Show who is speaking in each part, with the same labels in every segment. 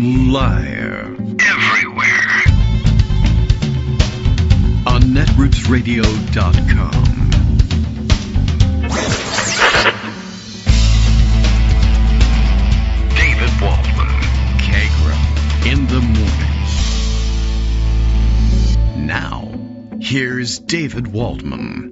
Speaker 1: Live. Everywhere. On netrootsradio.com. David Waldman. Kagro. In the morning. Now, here's David Waldman.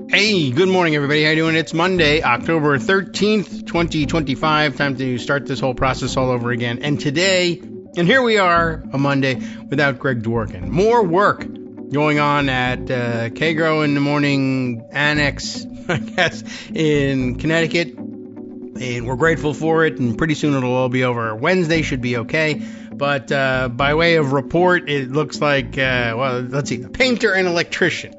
Speaker 2: Hey, good morning, everybody. How you doing? It's Monday, October 13th, 2025. Time to start this whole process all over again. And today, and here we are, a Monday, without Greg Dworkin. More work going on at Kagro in the Morning Annex, I guess, in Connecticut. And we're grateful for it, and pretty soon it'll all be over. Wednesday should be okay. But by way of report, it looks like, let's see, the painter and electrician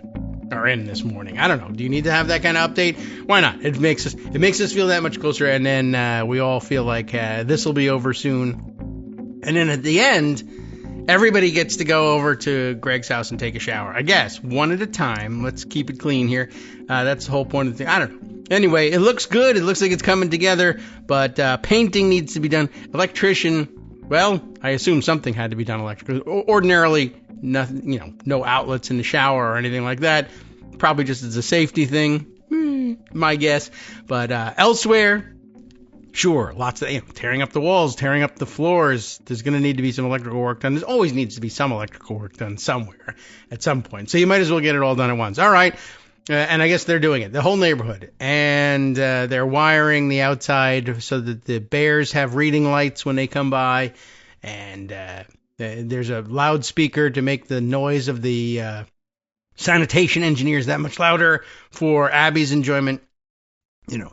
Speaker 2: are in this morning. I don't know. Do you need to have that kind of update? Why not? It makes us feel that much closer, and then we all feel like this will be over soon. And then at the end, everybody gets to go over to Greg's house and take a shower. I guess one at a time. Let's keep it clean here. That's the whole point of the thing. I don't know. Anyway, it looks good. It looks like it's coming together, but painting needs to be done. Electrician, well, I assume something had to be done electrically. Ordinarily, nothing, no outlets in the shower or anything like that. Probably just as a safety thing, my guess. But elsewhere, sure, lots of tearing up the walls, tearing up the floors. There's going to need to be some electrical work done. There always needs to be some electrical work done somewhere at some point. So you might as well get it all done at once. All right. And I guess they're doing it, the whole neighborhood. And they're wiring the outside so that the bears have reading lights when they come by. And there's a loudspeaker to make the noise of the sanitation engineers that much louder for Abby's enjoyment.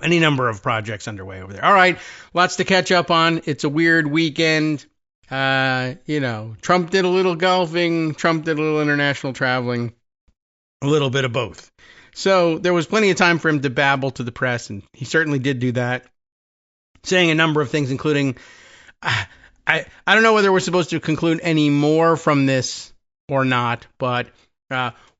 Speaker 2: Any number of projects underway over there. All right, lots to catch up on. It's a weird weekend. Trump did a little golfing. Trump did a little international traveling. A little bit of both. So there was plenty of time for him to babble to the press, and he certainly did do that, saying a number of things, including, I don't know whether we're supposed to conclude any more from this or not, but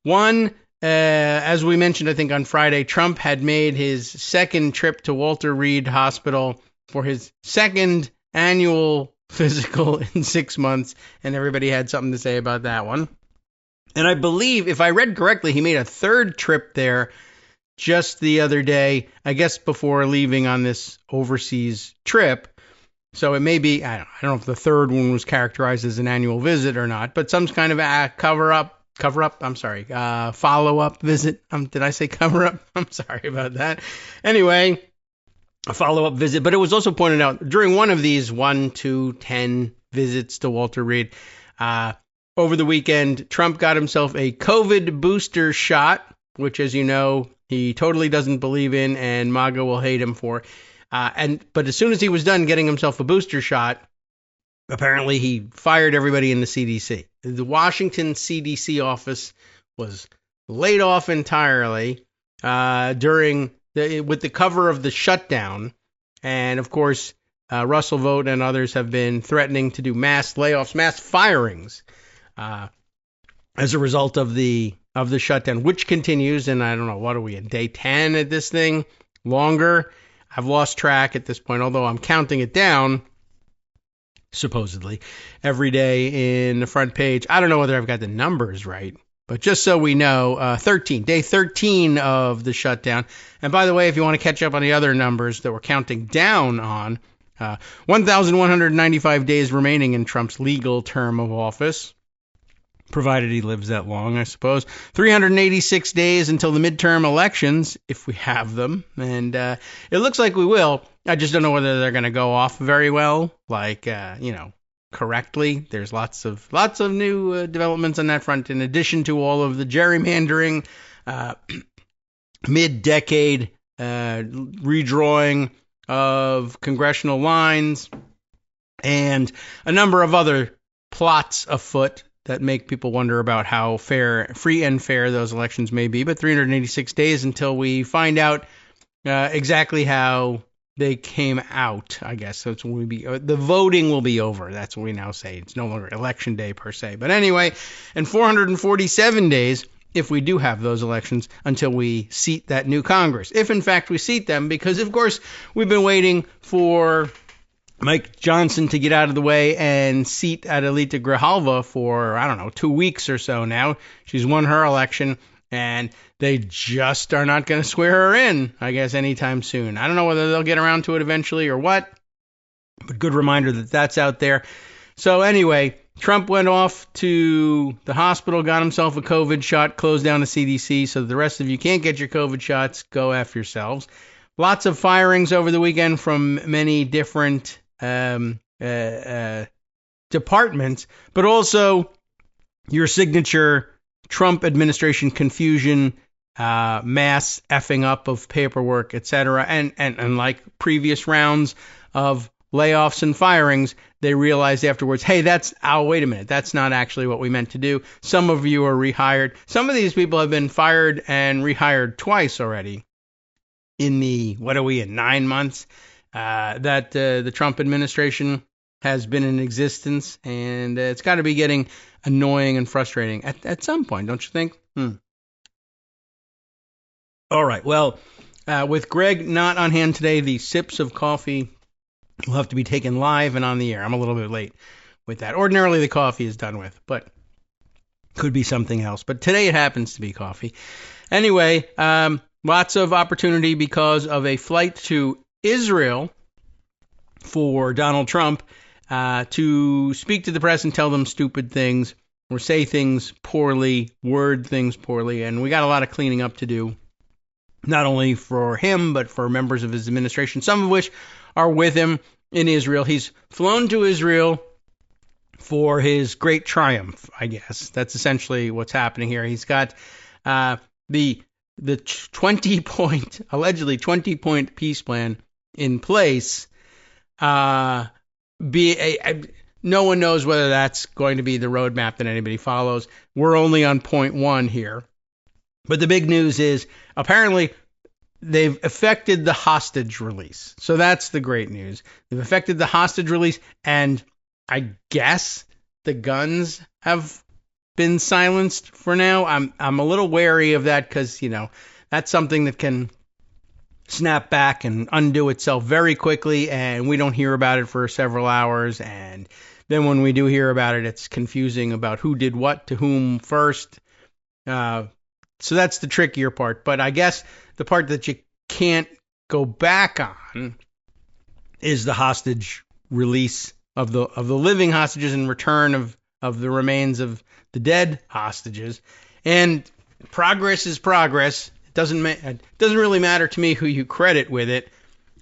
Speaker 2: one, as we mentioned, I think on Friday, Trump had made his second trip to Walter Reed Hospital for his second annual physical in 6 months, and everybody had something to say about that one. And I believe, if I read correctly, he made a third trip there just the other day, I guess before leaving on this overseas trip. So it may be, I don't know if the third one was characterized as an annual visit or not, but some kind of a follow-up visit. Did I say cover-up? I'm sorry about that. Anyway, a follow-up visit. But it was also pointed out during one of these 1 to 10 visits to Walter Reed, over the weekend, Trump got himself a COVID booster shot, which, as you know, he totally doesn't believe in and MAGA will hate him for. But as soon as he was done getting himself a booster shot, apparently he fired everybody in the CDC. The Washington CDC office was laid off entirely with the cover of the shutdown. And, of course, Russell Vought and others have been threatening to do mass layoffs, mass firings, as a result of the shutdown, which continues. And I don't know, what are we, at day 10 at this thing? Longer? I've lost track at this point, although I'm counting it down, supposedly, every day in the front page. I don't know whether I've got the numbers right, but just so we know, day 13 of the shutdown. And by the way, if you want to catch up on the other numbers that we're counting down on, 1,195 days remaining in Trump's legal term of office, provided he lives that long, I suppose. 386 days until the midterm elections, if we have them. And it looks like we will. I just don't know whether they're going to go off very well, correctly. There's lots of new developments on that front, in addition to all of the gerrymandering, mid-decade redrawing of congressional lines, and a number of other plots afoot that make people wonder about how free and fair those elections may be. But 386 days until we find out exactly how they came out, I guess. So it's when the voting will be over. That's what we now say. It's no longer election day per se. But anyway, and 447 days if we do have those elections until we seat that new Congress. If in fact we seat them, because of course we've been waiting for Mike Johnson to get out of the way and seat Adelita Grijalva for, 2 weeks or so now. She's won her election, and they just are not going to swear her in, I guess, anytime soon. I don't know whether they'll get around to it eventually or what, but good reminder that that's out there. So anyway, Trump went off to the hospital, got himself a COVID shot, closed down the CDC, so the rest of you can't get your COVID shots, go F yourselves. Lots of firings over the weekend from many different departments, but also your signature Trump administration confusion, mass effing up of paperwork, etc. And like previous rounds of layoffs and firings, they realized afterwards, hey, wait a minute, that's not actually what we meant to do. Some of you are rehired. Some of these people have been fired and rehired twice already in the, 9 months that the Trump administration has been in existence, and it's got to be getting annoying and frustrating at some point, don't you think? All right, well, with Greg not on hand today, the sips of coffee will have to be taken live and on the air. I'm a little bit late with that. Ordinarily, the coffee is done with, but could be something else. But today it happens to be coffee. Anyway, lots of opportunity because of a flight to Israel for Donald Trump to speak to the press and tell them stupid things or say things poorly, word things poorly. And we got a lot of cleaning up to do, not only for him, but for members of his administration, some of which are with him in Israel. He's flown to Israel for his great triumph, I guess. That's essentially what's happening here. He's got the allegedly 20-point peace plan in place. No one knows whether that's going to be the roadmap that anybody follows. We're only on point 1 here. But the big news is apparently they've effected the hostage release. So that's the great news. They've effected the hostage release, and I guess the guns have been silenced for now. I'm a little wary of that because, that's something that can snap back and undo itself very quickly, and we don't hear about it for several hours. And then when we do hear about it, it's confusing about who did what to whom first. So that's the trickier part. But I guess the part that you can't go back on is the hostage release of the living hostages and return of the remains of the dead hostages. And progress is progress. It doesn't really matter to me who you credit with it.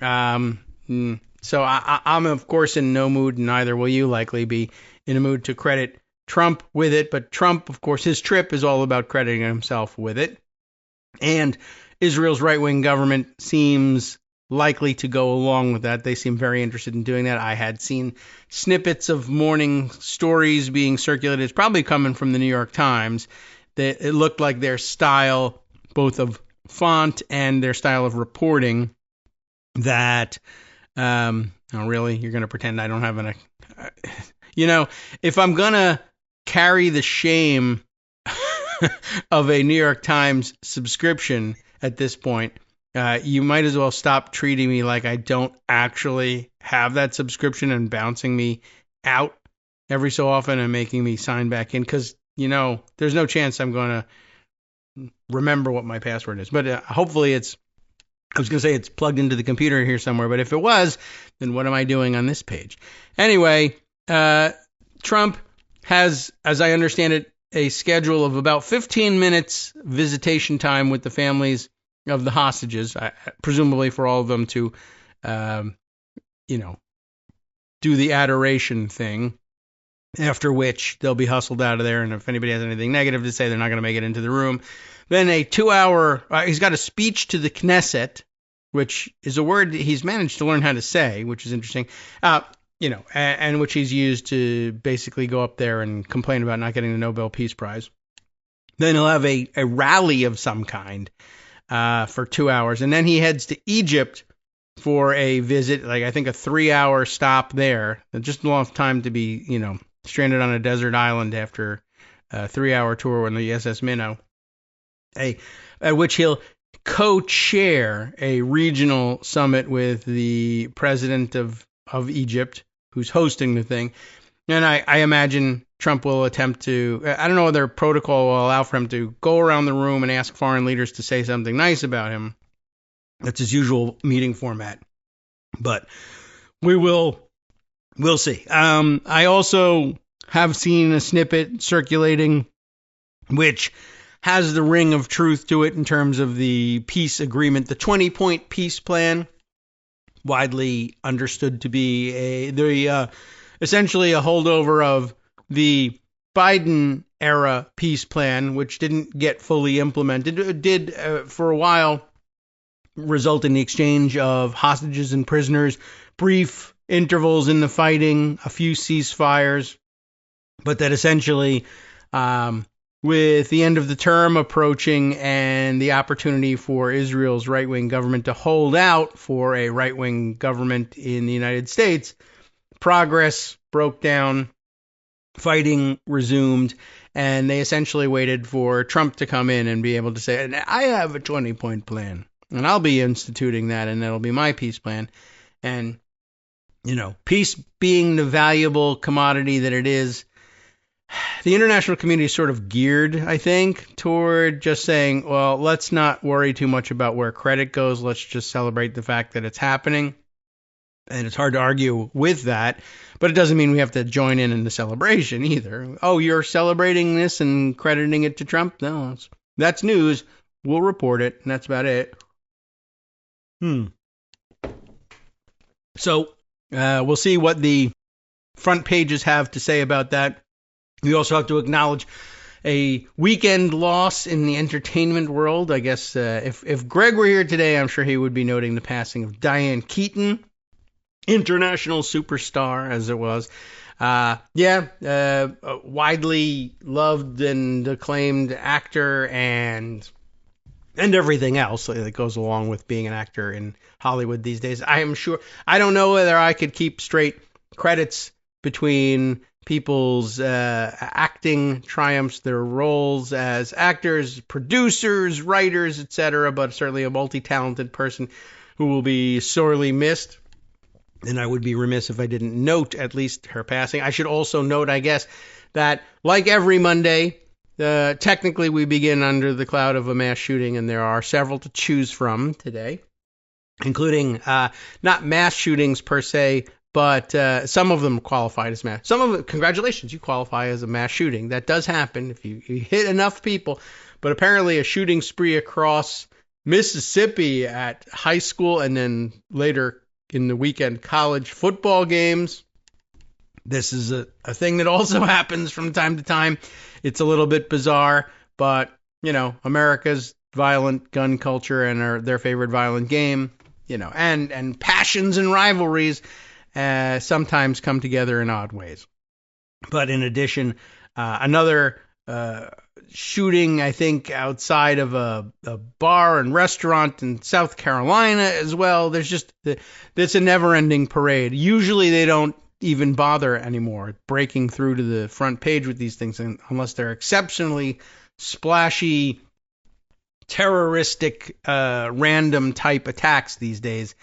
Speaker 2: So I'm of course in no mood, and neither will you likely be in a mood to credit Trump with it. But Trump, of course, his trip is all about crediting himself with it. And Israel's right-wing government seems likely to go along with that. They seem very interested in doing that. I had seen snippets of morning stories being circulated. It's probably coming from the New York Times. That it looked like their style, both of font and their style of reporting, that, oh, really? You're going to pretend I don't have an... if I'm going to carry the shame of a New York Times subscription at this point, you might as well stop treating me like I don't actually have that subscription and bouncing me out every so often and making me sign back in, because, there's no chance I'm going to remember what my password is. But hopefully I was going to say it's plugged into the computer here somewhere, but if it was, then what am I doing on this page? Anyway, Trump has, as I understand it, a schedule of about 15 minutes visitation time with the families of the hostages, presumably for all of them to, do the adoration thing, after which they'll be hustled out of there. And if anybody has anything negative to say, they're not going to make it into the room. Then a 2-hour, he's got a speech to the Knesset, which is a word he's managed to learn how to say, which is interesting. And which he's used to basically go up there and complain about not getting the Nobel Peace Prize. Then he'll have a rally of some kind for 2 hours. And then he heads to Egypt for a visit, like I think a 3-hour stop there. Just enough time to be, stranded on a desert island after a 3-hour tour on the SS Minnow. At which he'll co-chair a regional summit with the president of of Egypt, who's hosting the thing. And I imagine Trump will attempt to, I don't know whether protocol will allow for him to go around the room and ask foreign leaders to say something nice about him. That's his usual meeting format. But we'll see. I also have seen a snippet circulating which has the ring of truth to it in terms of the peace agreement, the 20-point peace plan, widely understood to be essentially a holdover of the Biden era peace plan, which didn't get fully implemented. It did for a while result in the exchange of hostages and prisoners, brief intervals in the fighting, a few ceasefires, but that essentially, with the end of the term approaching and the opportunity for Israel's right-wing government to hold out for a right-wing government in the United States, progress broke down, fighting resumed, and they essentially waited for Trump to come in and be able to say, I have a 20-point plan, and I'll be instituting that, and that'll be my peace plan. And, peace being the valuable commodity that it is, the international community is sort of geared, I think, toward just saying, well, let's not worry too much about where credit goes. Let's just celebrate the fact that it's happening. And it's hard to argue with that, but it doesn't mean we have to join in the celebration either. Oh, you're celebrating this and crediting it to Trump? No, that's news. We'll report it, and that's about it. So we'll see what the front pages have to say about that. We also have to acknowledge a weekend loss in the entertainment world. I guess if Greg were here today, I'm sure he would be noting the passing of Diane Keaton, international superstar as it was. Widely loved and acclaimed actor and everything else that goes along with being an actor in Hollywood these days. I am sure, I don't know whether I could keep straight credits between people's acting triumphs, their roles as actors, producers, writers, etc., but certainly a multi-talented person who will be sorely missed. And I would be remiss if I didn't note at least her passing. I should also note, I guess, that like every Monday, technically we begin under the cloud of a mass shooting, and there are several to choose from today, including not mass shootings per se, but some of them qualified as mass. Some of them, congratulations, you qualify as a mass shooting. That does happen if you hit enough people. But apparently a shooting spree across Mississippi at high school and then later in the weekend college football games. This is a thing that also happens from time to time. It's a little bit bizarre, but, America's violent gun culture and their favorite violent game, and passions and rivalries sometimes come together in odd ways. But in addition, another shooting, I think, outside of a bar and restaurant in South Carolina as well. It's a never-ending parade. Usually they don't even bother anymore breaking through to the front page with these things unless they're exceptionally splashy, terroristic, random type attacks these days.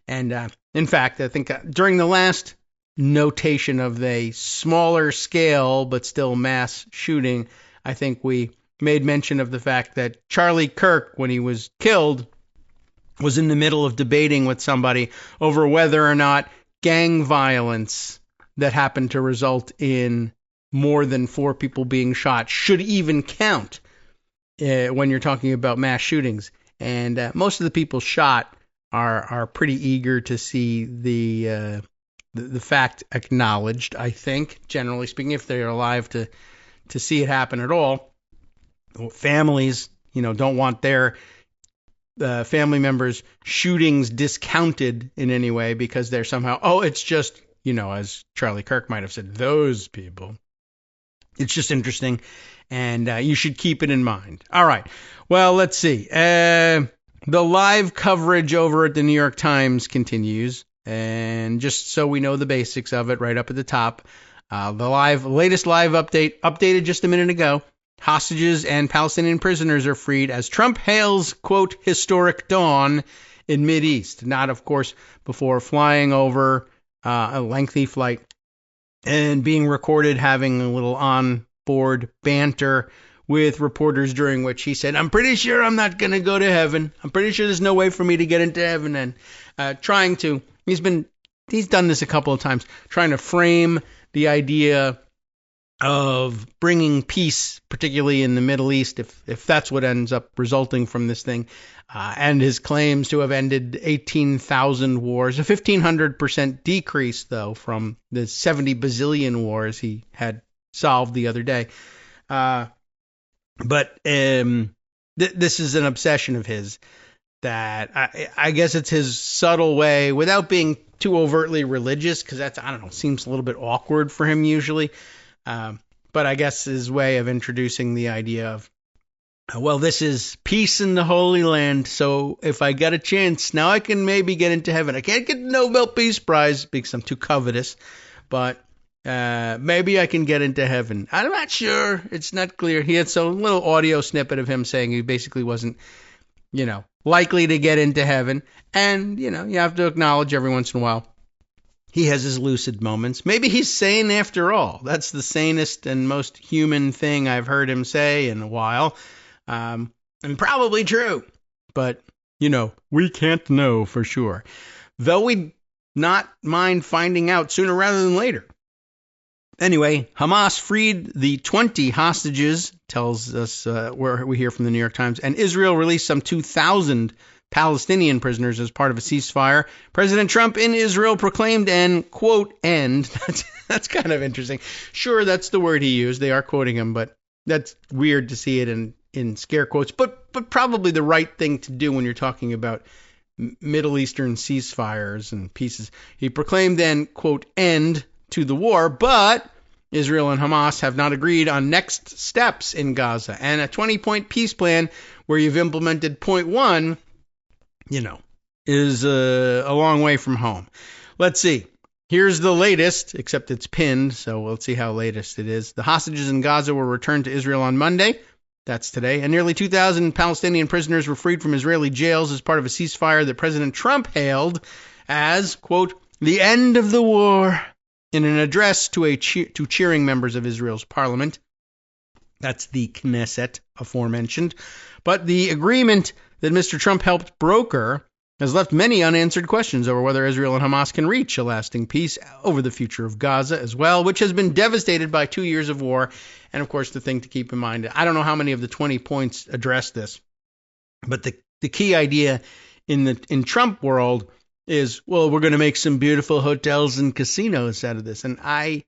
Speaker 2: And in fact, I think during the last notation of a smaller scale but still mass shooting, I think we made mention of the fact that Charlie Kirk, when he was killed, was in the middle of debating with somebody over whether or not gang violence that happened to result in more than 4 people being shot should even count when you're talking about mass shootings. And most of the people shot are pretty eager to see the fact acknowledged, I think, generally speaking, if they're alive to see it happen at all. Families, don't want their family members' shootings discounted in any way because they're somehow, it's just, as Charlie Kirk might have said, those people. It's just interesting, and you should keep it in mind. All right. Well, let's see. The live coverage over at the New York Times continues, and just so we know the basics of it right up at the top, the latest live update, updated just a minute ago. Hostages and Palestinian prisoners are freed as Trump hails, quote, historic dawn in Mideast. Not, of course, before flying over a lengthy flight, and being recorded having a little on-board banter with reporters, during which he said, "I'm pretty sure I'm not going to go to heaven. I'm pretty sure there's no way for me to get into heaven." And he's done this a couple of times, trying to frame the idea of bringing peace, particularly in the Middle East, if that's what ends up resulting from this thing, and his claims to have ended 18,000 wars, a 1,500% decrease, though, from the 70 bazillion wars he had solved the other day. But this is an obsession of his that I guess it's his subtle way, without being too overtly religious, because that's, I don't know, seems a little bit awkward for him usually. But I guess his way of introducing the idea of, well, this is peace in the Holy Land, so if I get a chance, now I can maybe get into heaven. I can't get the Nobel Peace Prize because I'm too covetous, but maybe I can get into heaven. I'm not sure. It's not clear. He had some little audio snippet of him saying he basically wasn't, likely to get into heaven. And, you have to acknowledge every once in a while he has his lucid moments. Maybe he's sane after all. That's the sanest and most human thing I've heard him say in a while. And probably true. But, we can't know for sure. Though we'd not mind finding out sooner rather than later. Anyway, Hamas freed the 20 hostages, tells us where we hear from the New York Times, and Israel released some 2,000 Palestinian prisoners as part of a ceasefire. President Trump in Israel proclaimed an, quote, end. That's kind of interesting. Sure, that's the word he used. They are quoting him, but that's weird to see it in scare quotes. But probably the right thing to do when you're talking about Middle Eastern ceasefires and peaces. He proclaimed an, quote, end to the war, but Israel and Hamas have not agreed on next steps in Gaza. And a 20-point peace plan where you've implemented point one, is a long way from home. Let's see. Here's the latest, except it's pinned, so we'll see how latest it is. The hostages in Gaza were returned to Israel on Monday. That's today. And nearly 2,000 Palestinian prisoners were freed from Israeli jails as part of a ceasefire that President Trump hailed as, quote, the end of the war, in an address to cheering members of Israel's parliament. That's the Knesset, aforementioned. But the agreement that Mr. Trump helped broker has left many unanswered questions over whether Israel and Hamas can reach a lasting peace over the future of Gaza as well, which has been devastated by 2 years of war. And, of course, the thing to keep in mind, I don't know how many of the 20 points address this, but the key idea in Trump world is, well, we're going to make some beautiful hotels and casinos out of this. And I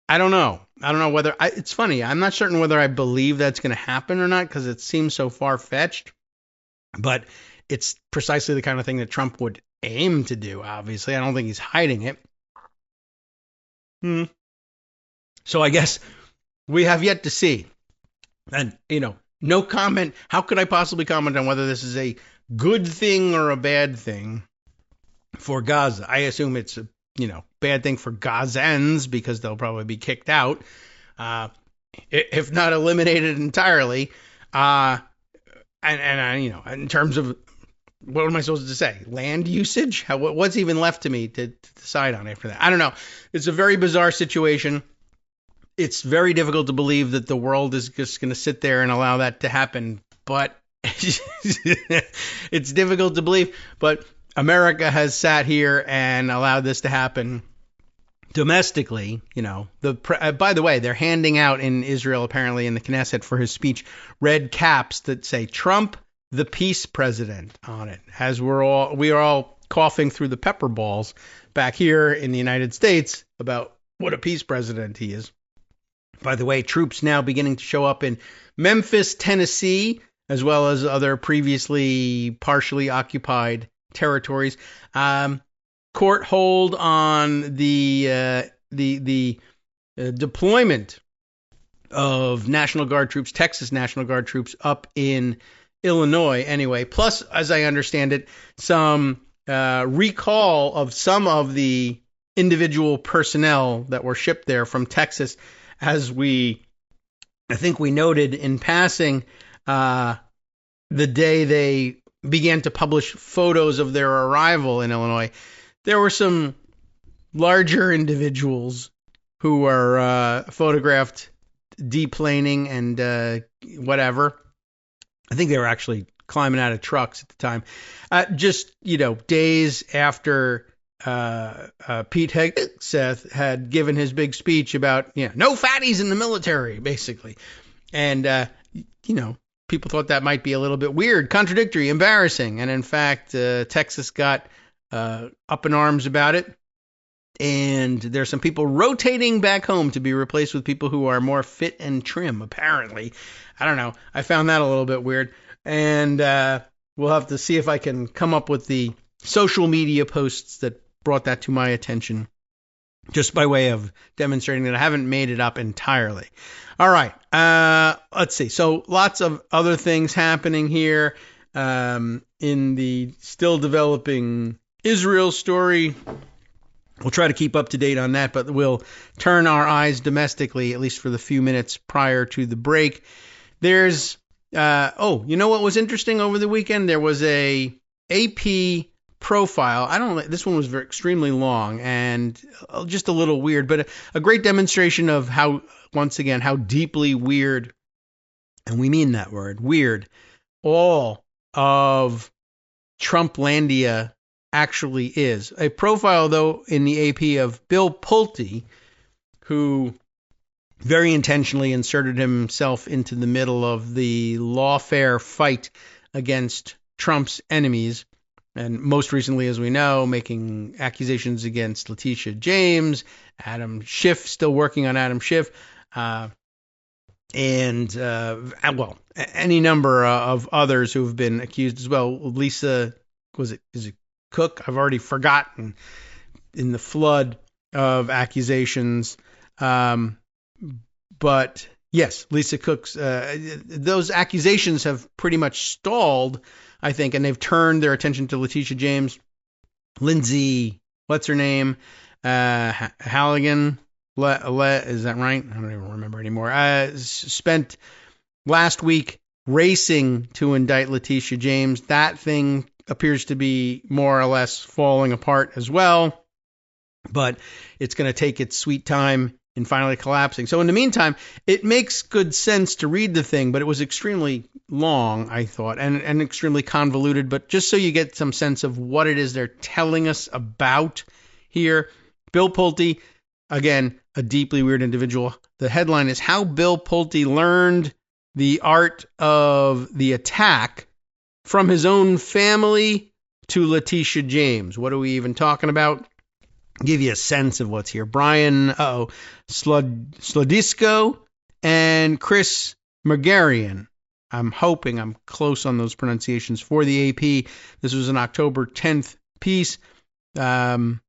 Speaker 2: don't know. I don't know whether it's funny. I'm not certain whether I believe that's going to happen or not, because it seems so far-fetched. But it's precisely the kind of thing that Trump would aim to do, obviously. I don't think he's hiding it. So I guess we have yet to see. And, no comment. How could I possibly comment on whether this is a good thing or a bad thing for Gaza? I assume it's a bad thing for Gazans, because they'll probably be kicked out, if not eliminated entirely. And in terms of, what am I supposed to say? Land usage? What's even left to me to decide on after that? I don't know. It's a very bizarre situation. It's very difficult to believe that the world is just going to sit there and allow that to happen. But it's difficult to believe. But America has sat here and allowed this to happen domestically. By the way, they're handing out in Israel, apparently in the Knesset for his speech, red caps that say Trump, the peace president, on it, as we are all coughing through the pepper balls back here in the United States about what a peace president he is. By the way, troops now beginning to show up in Memphis, Tennessee, as well as other previously partially occupied territories. Court hold on the deployment of National Guard troops, Texas National Guard troops, up in Illinois anyway. Plus, as I understand it, some recall of some of the individual personnel that were shipped there from Texas, as I think we noted in passing the day they began to publish photos of their arrival in Illinois. There were some larger individuals who are photographed deplaning and whatever. I think they were actually climbing out of trucks at the time. Just, days after Pete Hegseth had given his big speech about, no fatties in the military, basically. And, people thought that might be a little bit weird, contradictory, embarrassing. And in fact, Texas got up in arms about it. And there's some people rotating back home to be replaced with people who are more fit and trim, apparently. I don't know. I found that a little bit weird. And we'll have to see if I can come up with the social media posts that brought that to my attention, just by way of demonstrating that I haven't made it up entirely. All right. Let's see. So lots of other things happening here in the still developing Israel story. We'll try to keep up to date on that, but we'll turn our eyes domestically, at least for the few minutes prior to the break. There's, you know what was interesting over the weekend? There was a AP profile. This one was extremely long and just a little weird, but a great demonstration of how deeply weird, and we mean that word, weird, all of Trumplandia actually is. A profile, though, in the AP of Bill Pulte, who very intentionally inserted himself into the middle of the lawfare fight against Trump's enemies, and most recently, as we know, making accusations against Letitia James, Adam Schiff, still working on Adam Schiff, and any number of others who have been accused as well. Lisa, is it Cook? I've already forgotten, in the flood of accusations. But yes, Lisa Cook's, those accusations have pretty much stalled, I think, and they've turned their attention to Letitia James, Lindsay, what's her name? Halligan, is that right? I don't even remember anymore. Spent last week racing to indict Letitia James. That thing appears to be more or less falling apart as well, but it's going to take its sweet time in finally collapsing. So in the meantime, it makes good sense to read the thing, but it was extremely long, I thought, and extremely convoluted. But just so you get some sense of what it is they're telling us about here, Bill Pulte, again, a deeply weird individual. The headline is How Bill Pulte Learned the Art of the Attack from His Own Family to Letitia James. What are we even talking about? Give you a sense of what's here. Brian Slodisco and Chris Margarian. I'm hoping I'm close on those pronunciations for the AP. This was an October 10th piece in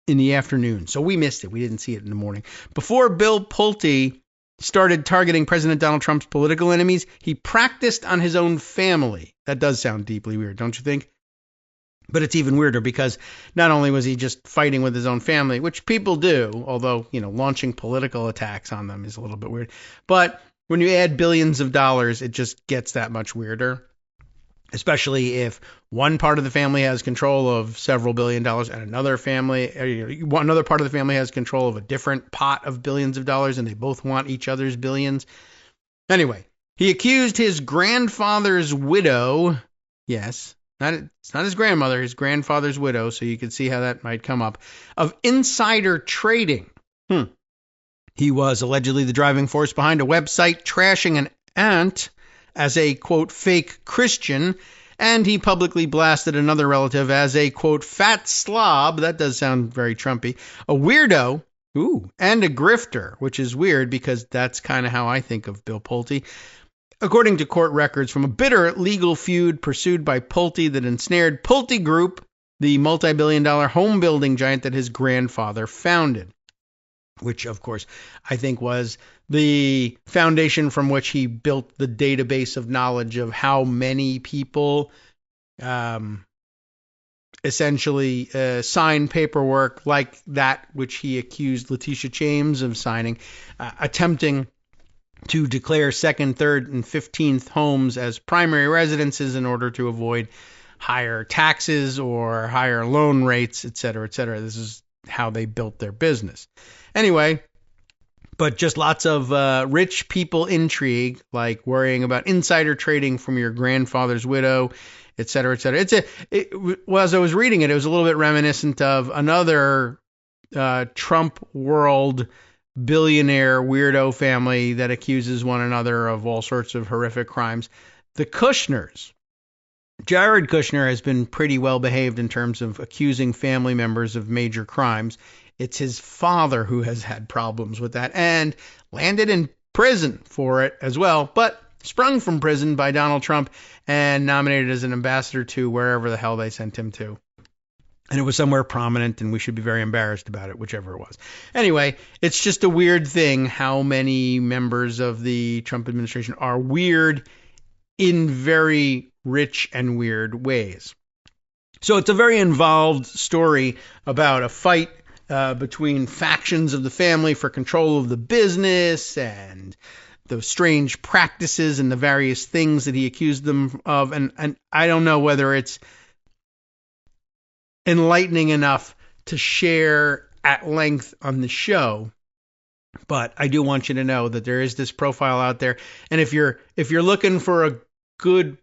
Speaker 2: the afternoon. So we missed it. We didn't see it in the morning. Before Bill Pulte started targeting President Donald Trump's political enemies, he practiced on his own family. That does sound deeply weird, don't you think? But it's even weirder because not only was he just fighting with his own family, which people do, although, launching political attacks on them is a little bit weird. But when you add billions of dollars, it just gets that much weirder, especially if one part of the family has control of several $1 billion and another part of the family has control of a different pot of billions of dollars, and they both want each other's billions. Anyway, he accused his grandfather's widow, yes, it's not his grandmother, his grandfather's widow, so you could see how that might come up, of insider trading. He was allegedly the driving force behind a website trashing an aunt as a, quote, fake Christian, and he publicly blasted another relative as a, quote, fat slob, that does sound very Trumpy, a weirdo, and a grifter, which is weird because that's kind of how I think of Bill Pulte. According to court records from a bitter legal feud pursued by Pulte that ensnared Pulte Group, the multi-billion-dollar home building giant that his grandfather founded, which, of course, I think was the foundation from which he built the database of knowledge of how many people essentially sign paperwork like that which he accused Letitia James of signing, attempting to declare second, third, and 15th homes as primary residences in order to avoid higher taxes or higher loan rates, et cetera, et cetera. This is how they built their business. Anyway, but just lots of rich people intrigue, like worrying about insider trading from your grandfather's widow, et cetera, et cetera. Well, as I was reading it, it was a little bit reminiscent of another Trump world billionaire weirdo family that accuses one another of all sorts of horrific crimes. The Kushners. Jared Kushner has been pretty well behaved in terms of accusing family members of major crimes. It's his father who has had problems with that and landed in prison for it as well, but sprung from prison by Donald Trump and nominated as an ambassador to wherever the hell they sent him to. And it was somewhere prominent, and we should be very embarrassed about it, whichever it was. Anyway, it's just a weird thing how many members of the Trump administration are weird in very rich and weird ways. So it's a very involved story about a fight between factions of the family for control of the business and the strange practices and the various things that he accused them of. And I don't know whether it's enlightening enough to share at length on the show, but I do want you to know that there is this profile out there. And if you're looking for a good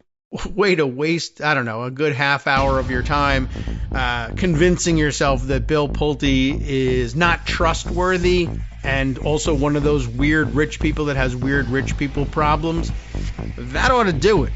Speaker 2: way to waste, I don't know, a good half hour of your time convincing yourself that Bill Pulte is not trustworthy and also one of those weird rich people that has weird rich people problems, that ought to do it.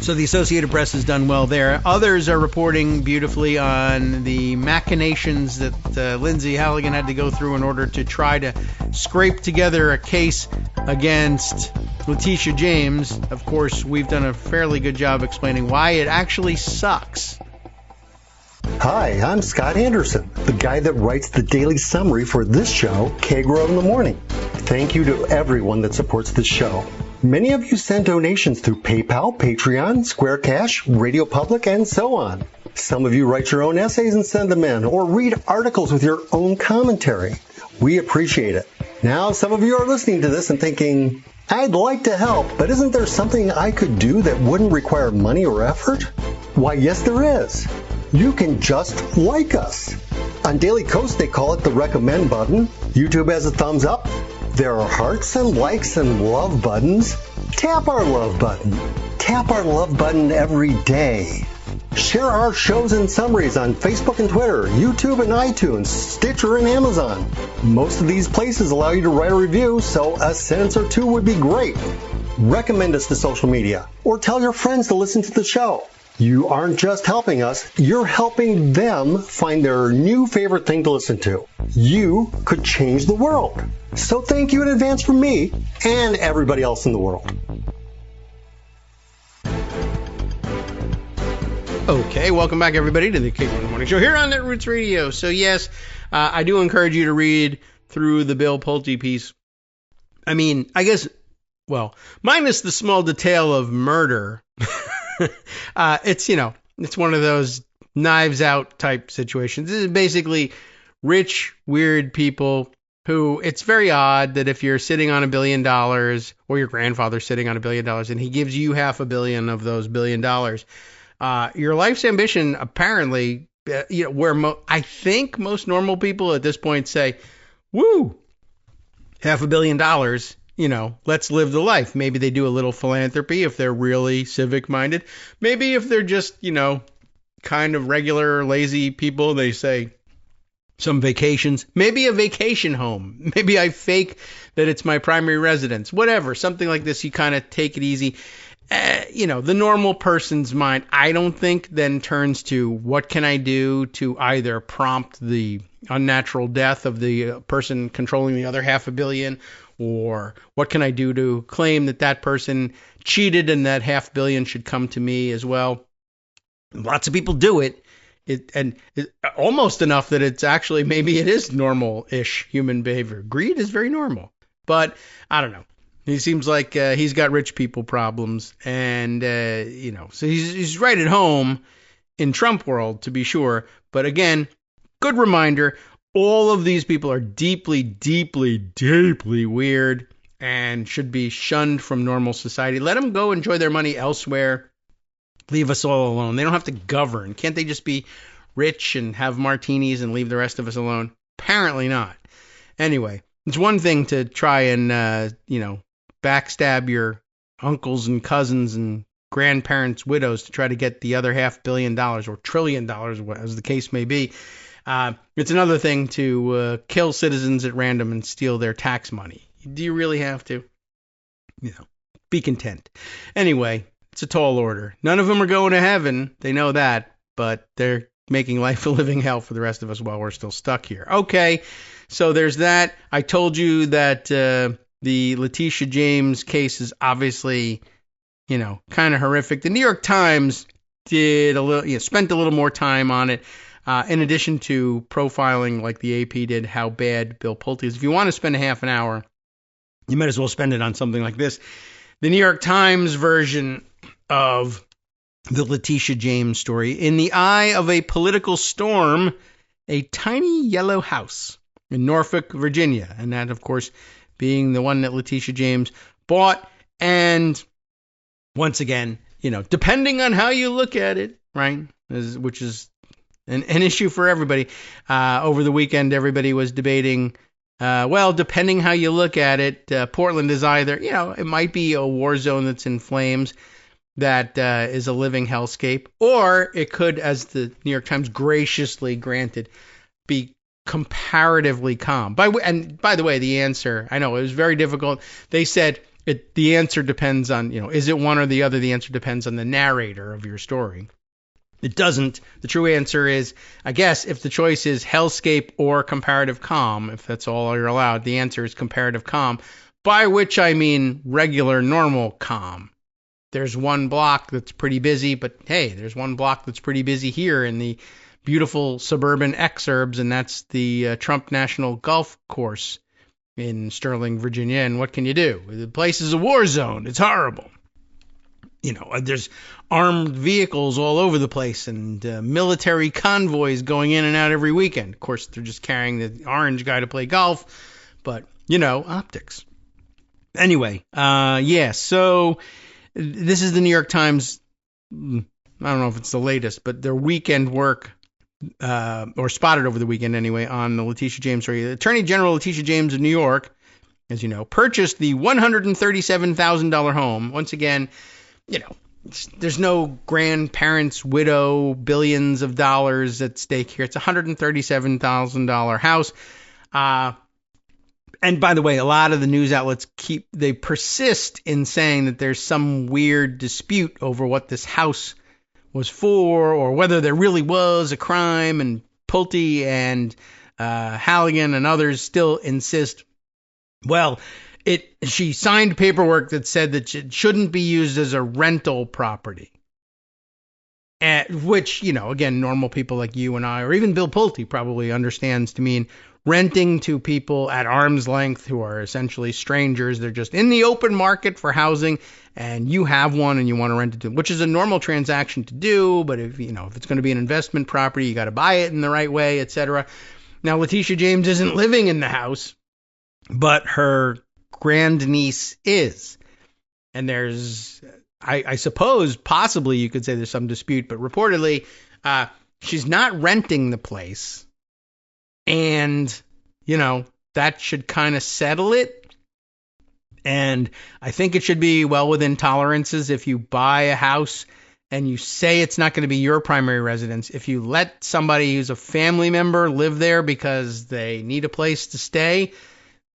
Speaker 2: So the Associated Press has done well there. Others are reporting beautifully on the machinations that Lindsay Halligan had to go through in order to try to scrape together a case against Letitia James. Of course, we've done a fairly good job explaining why it actually sucks.
Speaker 3: Hi, I'm Scott Anderson, the guy that writes the daily summary for this show, Kagro in the Morning. Thank you to everyone that supports this show. Many of you send donations through PayPal, Patreon, Square Cash, Radio Public, and so on. Some of you write your own essays and send them in, or read articles with your own commentary. We appreciate it. Now, some of you are listening to this and thinking, I'd like to help, but isn't there something I could do that wouldn't require money or effort? Why, yes, there is. You can just like us. On Daily Kos, they call it the recommend button. YouTube has a thumbs up. There are hearts and likes and love buttons. Tap our love button. Tap our love button every day. Share our shows and summaries on Facebook and Twitter, YouTube and iTunes, Stitcher and Amazon. Most of these places allow you to write a review, so a sentence or two would be great. Recommend us to social media, or tell your friends to listen to the show. You aren't just helping us, you're helping them find their new favorite thing to listen to. You could change the world. So thank you in advance from me and everybody else in the world.
Speaker 2: Okay, welcome back everybody to the Kagro in the Morning Show here on Netroots Radio. So yes, I do encourage you to read through the Bill Pulte piece. I mean, I guess, well, minus the small detail of murder, it's one of those Knives Out type situations. This is basically rich, weird people who, it's very odd that if you're sitting on $1 billion or your grandfather's sitting on $1 billion and he gives you $500 million of those $1 billion, your life's ambition apparently, where I think most normal people at this point say, woo, $500 million, let's live the life. Maybe they do a little philanthropy if they're really civic minded. Maybe if they're just, kind of regular, lazy people, they say some vacations, maybe a vacation home. Maybe I fake that it's my primary residence, whatever, something like this. You kind of take it easy. The normal person's mind, I don't think, then turns to what can I do to either prompt the unnatural death of the person controlling the other $500 million, or what can I do to claim that person cheated and that $500 million should come to me as well. Lots of people do it. Almost enough that it's actually, maybe it is normal-ish human behavior. Greed is very normal, but I don't know. He seems like he's got rich people problems, and so he's right at home in Trump world, to be sure. But again, good reminder: all of these people are deeply, deeply, deeply weird and should be shunned from normal society. Let them go enjoy their money elsewhere. Leave us all alone. They don't have to govern. Can't they just be rich and have martinis and leave the rest of us alone? Apparently not. Anyway, it's one thing to try and, backstab your uncles and cousins and grandparents' widows to try to get the other $500 million or $1 trillion, as the case may be. It's another thing to kill citizens at random and steal their tax money. Do you really have to? Be content. Anyway, it's a tall order. None of them are going to heaven. They know that, but they're making life a living hell for the rest of us while we're still stuck here. Okay, so there's that. I told you that the Letitia James case is obviously, kind of horrific. The New York Times did spent a little more time on it, in addition to profiling like the AP did how bad Bill Pulte is. If you want to spend a half an hour, you might as well spend it on something like this. The New York Times version of the Letitia James story. In the eye of a political storm, a tiny yellow house in Norfolk, Virginia. And that, of course, being the one that Letitia James bought. And once again, depending on how you look at it, right, which is an issue for everybody. Over the weekend, everybody was debating, depending how you look at it, Portland is either, it might be a war zone that's in flames that is a living hellscape, or it could, as the New York Times graciously granted, be comparatively calm. By the way, the answer, I know it was very difficult. They said the answer depends on, is it one or the other? The answer depends on the narrator of your story. It doesn't. The true answer is, I guess, if the choice is hellscape or comparative calm, if that's all you're allowed, the answer is comparative calm, by which I mean regular, normal calm. There's one block that's pretty busy, but hey, there's one block that's pretty busy here in the beautiful suburban exurbs, and that's the Trump National Golf Course in Sterling, Virginia. And what can you do? The place is a war zone. It's horrible. There's armed vehicles all over the place and military convoys going in and out every weekend. Of course, they're just carrying the orange guy to play golf, but, optics. Anyway, so this is the New York Times. I don't know if it's the latest, but their weekend work, or spotted over the weekend anyway, on the Letitia James story. The Attorney General Letitia James of New York, as you know, purchased the $137,000 home. Once again, there's no grandparents' widow, billions of dollars at stake here. It's a $137,000 house. And by the way, a lot of the news outlets they persist in saying that there's some weird dispute over what this house was for, or whether there really was a crime, and Pulte and Halligan and others still insist, she signed paperwork that said that it shouldn't be used as a rental property. Which, again, normal people like you and I, or even Bill Pulte probably understands to mean renting to people at arm's length who are essentially strangers. They're just in the open market for housing, and you have one and you want to rent it to them, which is a normal transaction to do. But if it's going to be an investment property, you got to buy it in the right way, etc. Now, Letitia James isn't living in the house, but her grandniece is. And there's, I suppose, possibly you could say there's some dispute, but reportedly, she's not renting the place. And, that should kind of settle it. And I think it should be well within tolerances if you buy a house and you say it's not going to be your primary residence. If you let somebody who's a family member live there because they need a place to stay,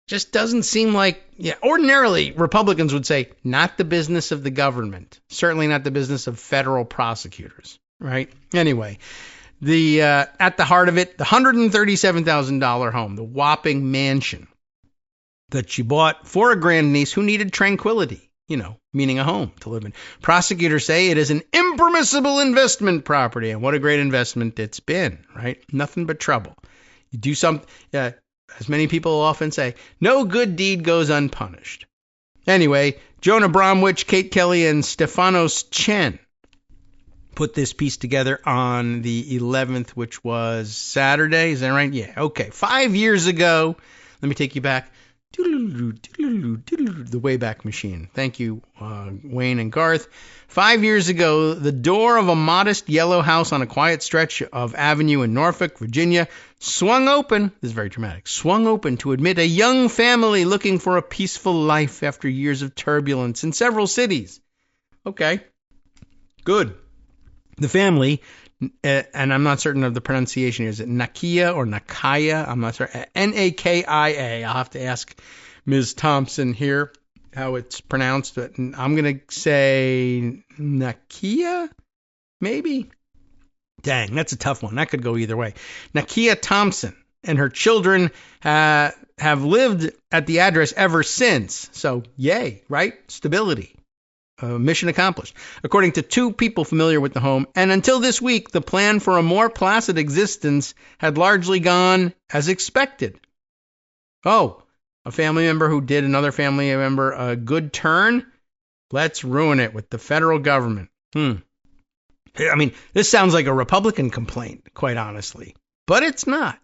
Speaker 2: just doesn't seem like, ordinarily Republicans would say, not the business of the government. Certainly not the business of federal prosecutors, right? Anyway, at the heart of it, the $137,000 home, the whopping mansion that she bought for a grandniece who needed tranquility, meaning a home to live in. Prosecutors say it is an impermissible investment property, and what a great investment it's been, right? Nothing but trouble. You do something, as many people often say, no good deed goes unpunished. Anyway, Jonah Bromwich, Kate Kelly, and Stefanos Chen put this piece together on the 11th, which was Saturday. Is that right? Yeah. Okay. 5 years ago, let me take you back, The Wayback Machine. Thank you, Wayne and Garth. 5 years ago, the door of a modest yellow house on a quiet stretch of avenue in Norfolk, Virginia, swung open. This is very dramatic. Swung open to admit a young family looking for a peaceful life after years of turbulence in several cities. Okay. Good. The family, and I'm not certain of the pronunciation. Is it Nakia or Nakaya? I'm not certain. Nakia. I'll have to ask Ms. Thompson here how it's pronounced. But I'm going to say Nakia, maybe? Dang, that's a tough one. That could go either way. Nakia Thompson and her children have lived at the address ever since. So, yay, right? Stability. Mission accomplished, according to two people familiar with the home. And until this week, the plan for a more placid existence had largely gone as expected. Oh, a family member who did another family member a good turn? Let's ruin it with the federal government. I mean, this sounds like a Republican complaint, quite honestly. But it's not.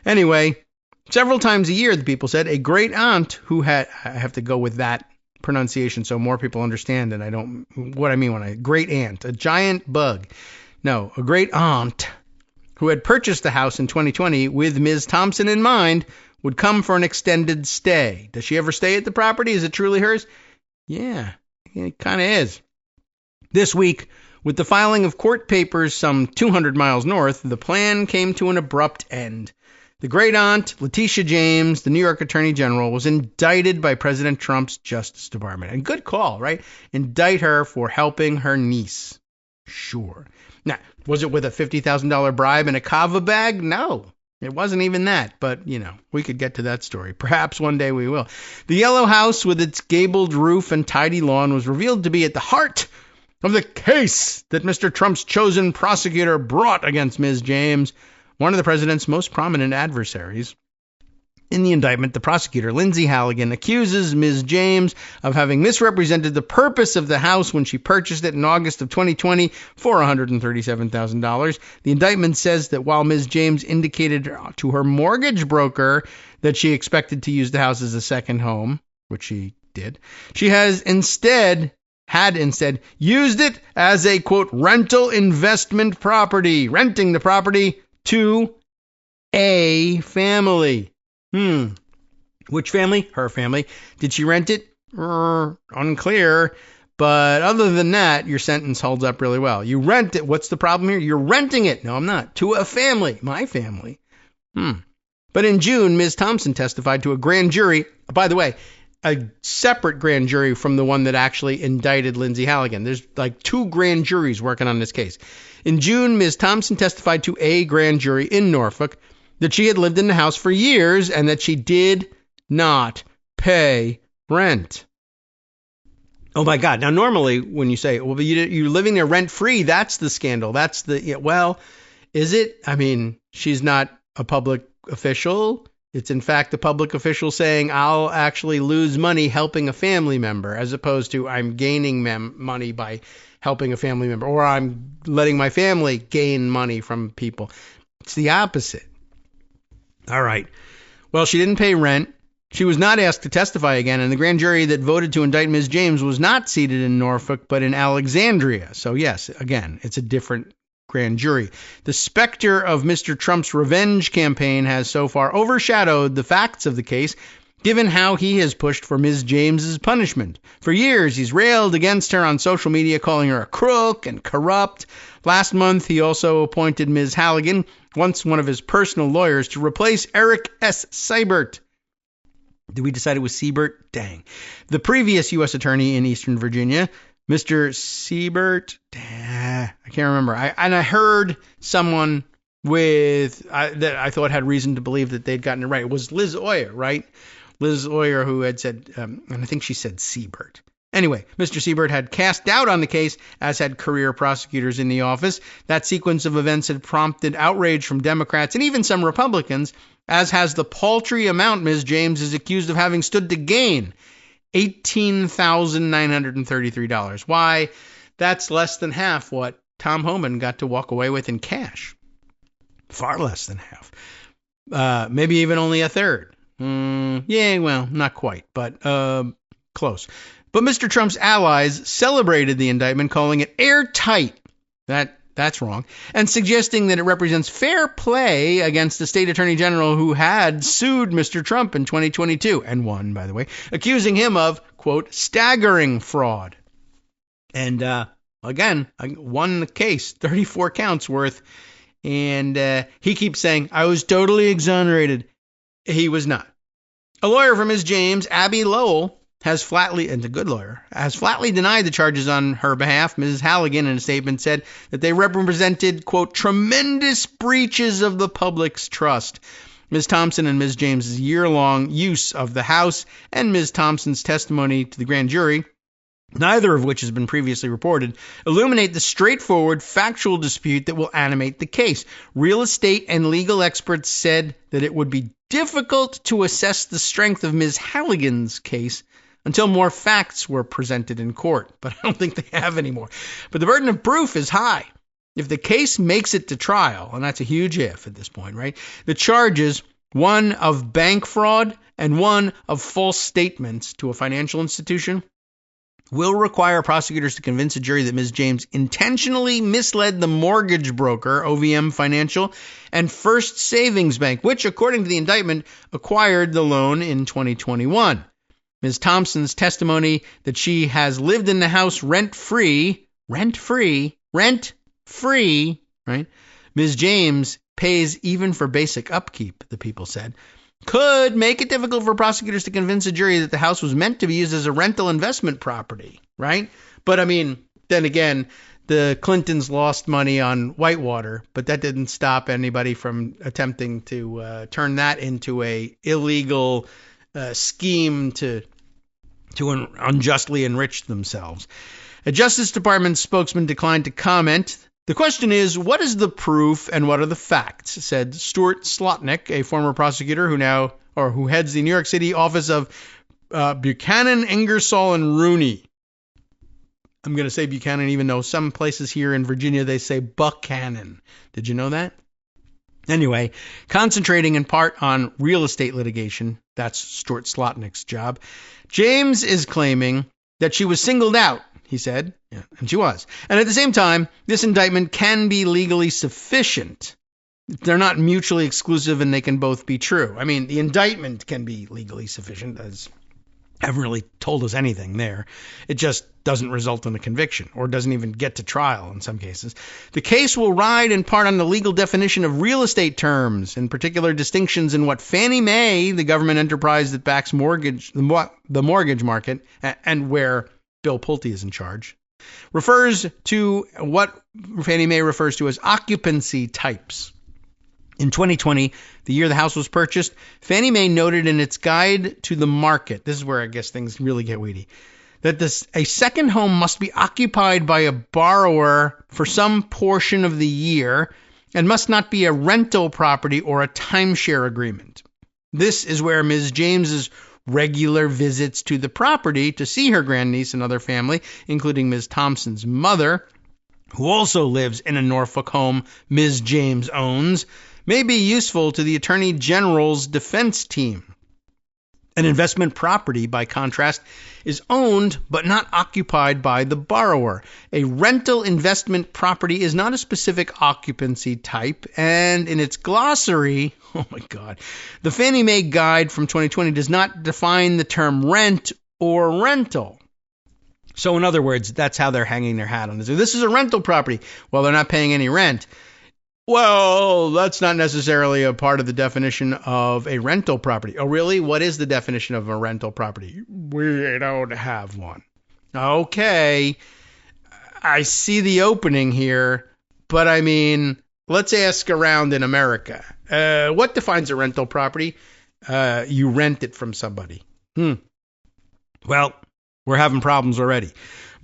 Speaker 2: Anyway, several times a year, the people said, a great aunt who had... I have to go with that pronunciation so more people understand, and I don't what I mean when I great aunt, a giant bug. No, a great aunt who had purchased the house in 2020 with Ms. Thompson in mind would come for an extended stay. Does she ever stay at the property? Is it truly hers? Yeah, it kind of is. This week, with the filing of court papers some 200 miles north, the plan came to an abrupt end. The great aunt, Letitia James, the New York Attorney General, was indicted by President Trump's Justice Department. And good call, right? Indict her for helping her niece. Sure. Now, was it with a $50,000 bribe and a kava bag? No, it wasn't even that. But, you know, we could get to that story. Perhaps one day we will. The yellow house with its gabled roof and tidy lawn was revealed to be at the heart of the case that Mr. Trump's chosen prosecutor brought against Ms. James, one of the president's most prominent adversaries. In the indictment, the prosecutor, Lindsay Halligan, accuses Ms. James of having misrepresented the purpose of the house when she purchased it in August of 2020 for $137,000. The indictment says that while Ms. James indicated to her mortgage broker that she expected to use the house as a second home, which she did, she had instead used it as a, quote, rental investment property, renting the property to a family. Which family? Her family. Did she rent it? Unclear. But other than that, your sentence holds up really well. You rent it. What's the problem here? You're renting it. No, I'm not. To a family. My family. But in June, Ms. Thompson testified to a grand jury. By the way, a separate grand jury from the one that actually indicted Lindsay Halligan. There's like two grand juries working on this case. In June, Ms. Thompson testified to a grand jury in Norfolk that she had lived in the house for years and that she did not pay rent. Oh, my God. Now, normally when you say, well, you're living there rent-free, that's the scandal. That's the, yeah, well, is it? I mean, she's not a public official. It's, in fact, a public official saying, I'll actually lose money helping a family member, as opposed to I'm gaining money by helping a family member, or I'm letting my family gain money from people. It's the opposite. All right. Well, she didn't pay rent. She was not asked to testify again, and the grand jury that voted to indict Ms. James was not seated in Norfolk, but in Alexandria. So, yes, again, it's a different grand jury. The specter of Mr. Trump's revenge campaign has so far overshadowed the facts of the case, given how he has pushed for Ms. James's punishment. For years, he's railed against her on social media, calling her a crook and corrupt. Last month, he also appointed Ms. Halligan, once one of his personal lawyers, to replace Eric S. Seibert. Did we decide it was Siebert? Dang. The previous U.S. attorney in Eastern Virginia, Mr. Siebert, I can't remember. I heard someone that I thought had reason to believe that they'd gotten it right. It was Liz Oyer, right? Liz Oyer, who had said, and I think she said Siebert. Anyway, Mr. Siebert had cast doubt on the case, as had career prosecutors in the office. That sequence of events had prompted outrage from Democrats and even some Republicans, as has the paltry amount Ms. James is accused of having stood to gain, $18,933. Why, that's less than half what Tom Homan got to walk away with in cash. Far less than half. Maybe even only a third. Yeah, well, not quite, but close. But Mr. Trump's allies celebrated the indictment, calling it airtight. That's wrong. And suggesting that it represents fair play against the state attorney general who had sued Mr. Trump in 2022, and won, by the way, accusing him of, quote, staggering fraud. And again, won the case, 34 counts worth. And he keeps saying, I was totally exonerated. He was not. A lawyer for Ms. James, Abby Lowell, has flatly denied the charges on her behalf. Mrs. Halligan, in a statement, said that they represented, quote, tremendous breaches of the public's trust. Ms. Thompson and Ms. James's year-long use of the House and Ms. Thompson's testimony to the grand jury, neither of which has been previously reported, illuminate the straightforward factual dispute that will animate the case. Real estate and legal experts said that it would be difficult to assess the strength of Ms. Halligan's case until more facts were presented in court. But I don't think they have anymore. But the burden of proof is high. If the case makes it to trial, and that's a huge if at this point, right? The charges, one of bank fraud and one of false statements to a financial institution, will require prosecutors to convince a jury that Ms. James intentionally misled the mortgage broker, OVM Financial, and First Savings Bank, which, according to the indictment, acquired the loan in 2021. Ms. Thompson's testimony that she has lived in the house rent-free, right? Ms. James pays even for basic upkeep, the people said, could make it difficult for prosecutors to convince a jury that the house was meant to be used as a rental investment property, right? But I mean, then again, the Clintons lost money on Whitewater, but that didn't stop anybody from attempting to turn that into a illegal scheme to unjustly enrich themselves. A Justice Department spokesman declined to comment. The question is, what is the proof and what are the facts? Said Stuart Slotnick, a former prosecutor who heads the New York City office of Buchanan, Ingersoll, and Rooney. I'm going to say Buchanan, even though some places here in Virginia they say Buchanan. Did you know that? Anyway, concentrating in part on real estate litigation, that's Stuart Slotnick's job, James is claiming that she was singled out, he said, and she was. And at the same time, this indictment can be legally sufficient. They're not mutually exclusive and they can both be true. I mean, the indictment can be legally sufficient, as haven't really told us anything there. It just doesn't result in a conviction or doesn't even get to trial in some cases. The case will ride in part on the legal definition of real estate terms, in particular distinctions in what Fannie Mae, the government enterprise that backs the mortgage market, and where Bill Pulte is in charge, refers to what Fannie Mae refers to as occupancy types. In 2020, the year the house was purchased, Fannie Mae noted in its guide to the market, this is where I guess things really get weedy, that a second home must be occupied by a borrower for some portion of the year and must not be a rental property or a timeshare agreement. This is where Ms. James's regular visits to the property to see her grandniece and other family, including Ms. Thompson's mother, who also lives in a Norfolk home Ms. James owns, may be useful to the Attorney General's defense team. An investment property, by contrast, is owned but not occupied by the borrower. A rental investment property is not a specific occupancy type, and in its glossary, oh my God, the Fannie Mae guide from 2020 does not define the term rent or rental. So in other words, that's how they're hanging their hat on this. This is a rental property. Well, they're not paying any rent. Well, that's not necessarily a part of the definition of a rental property. Oh, really? What is the definition of a rental property? We don't have one. Okay. I see the opening here, but I mean, let's ask around in America. What defines a rental property? You rent it from somebody. Well, we're having problems already.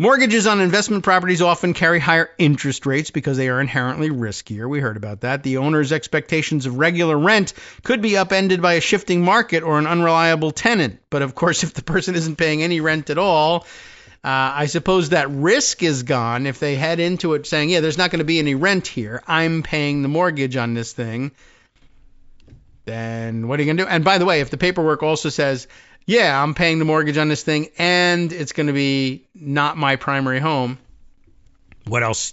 Speaker 2: Mortgages on investment properties often carry higher interest rates because they are inherently riskier. We heard about that. The owner's expectations of regular rent could be upended by a shifting market or an unreliable tenant. But of course, if the person isn't paying any rent at all, I suppose that risk is gone if they head into it saying, yeah, there's not going to be any rent here. I'm paying the mortgage on this thing. then what are you going to do? And by the way, if the paperwork also says, yeah, I'm paying the mortgage on this thing and it's going to be not my primary home, what else,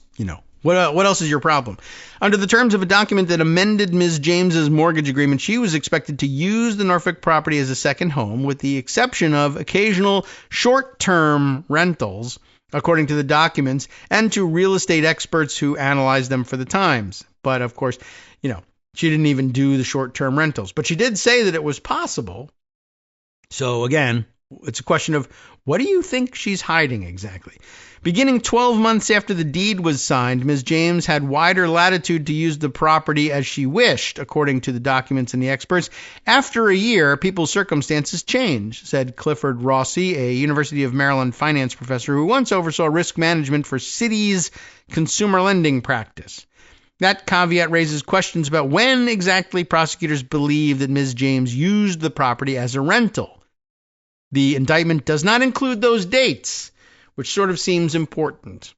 Speaker 2: what else is your problem? Under the terms of a document that amended Ms. James's mortgage agreement, she was expected to use the Norfolk property as a second home, with the exception of occasional short-term rentals, according to the documents, and to real estate experts who analyzed them for the Times. But of course, she didn't even do the short-term rentals. But she did say that it was possible. So again, it's a question of, what do you think she's hiding exactly? Beginning 12 months after the deed was signed, Ms. James had wider latitude to use the property as she wished, according to the documents and the experts. After a year, people's circumstances change, said Clifford Rossi, a University of Maryland finance professor who once oversaw risk management for Citi's consumer lending practice. That caveat raises questions about when exactly prosecutors believe that Ms. James used the property as a rental. The indictment does not include those dates, which sort of seems important.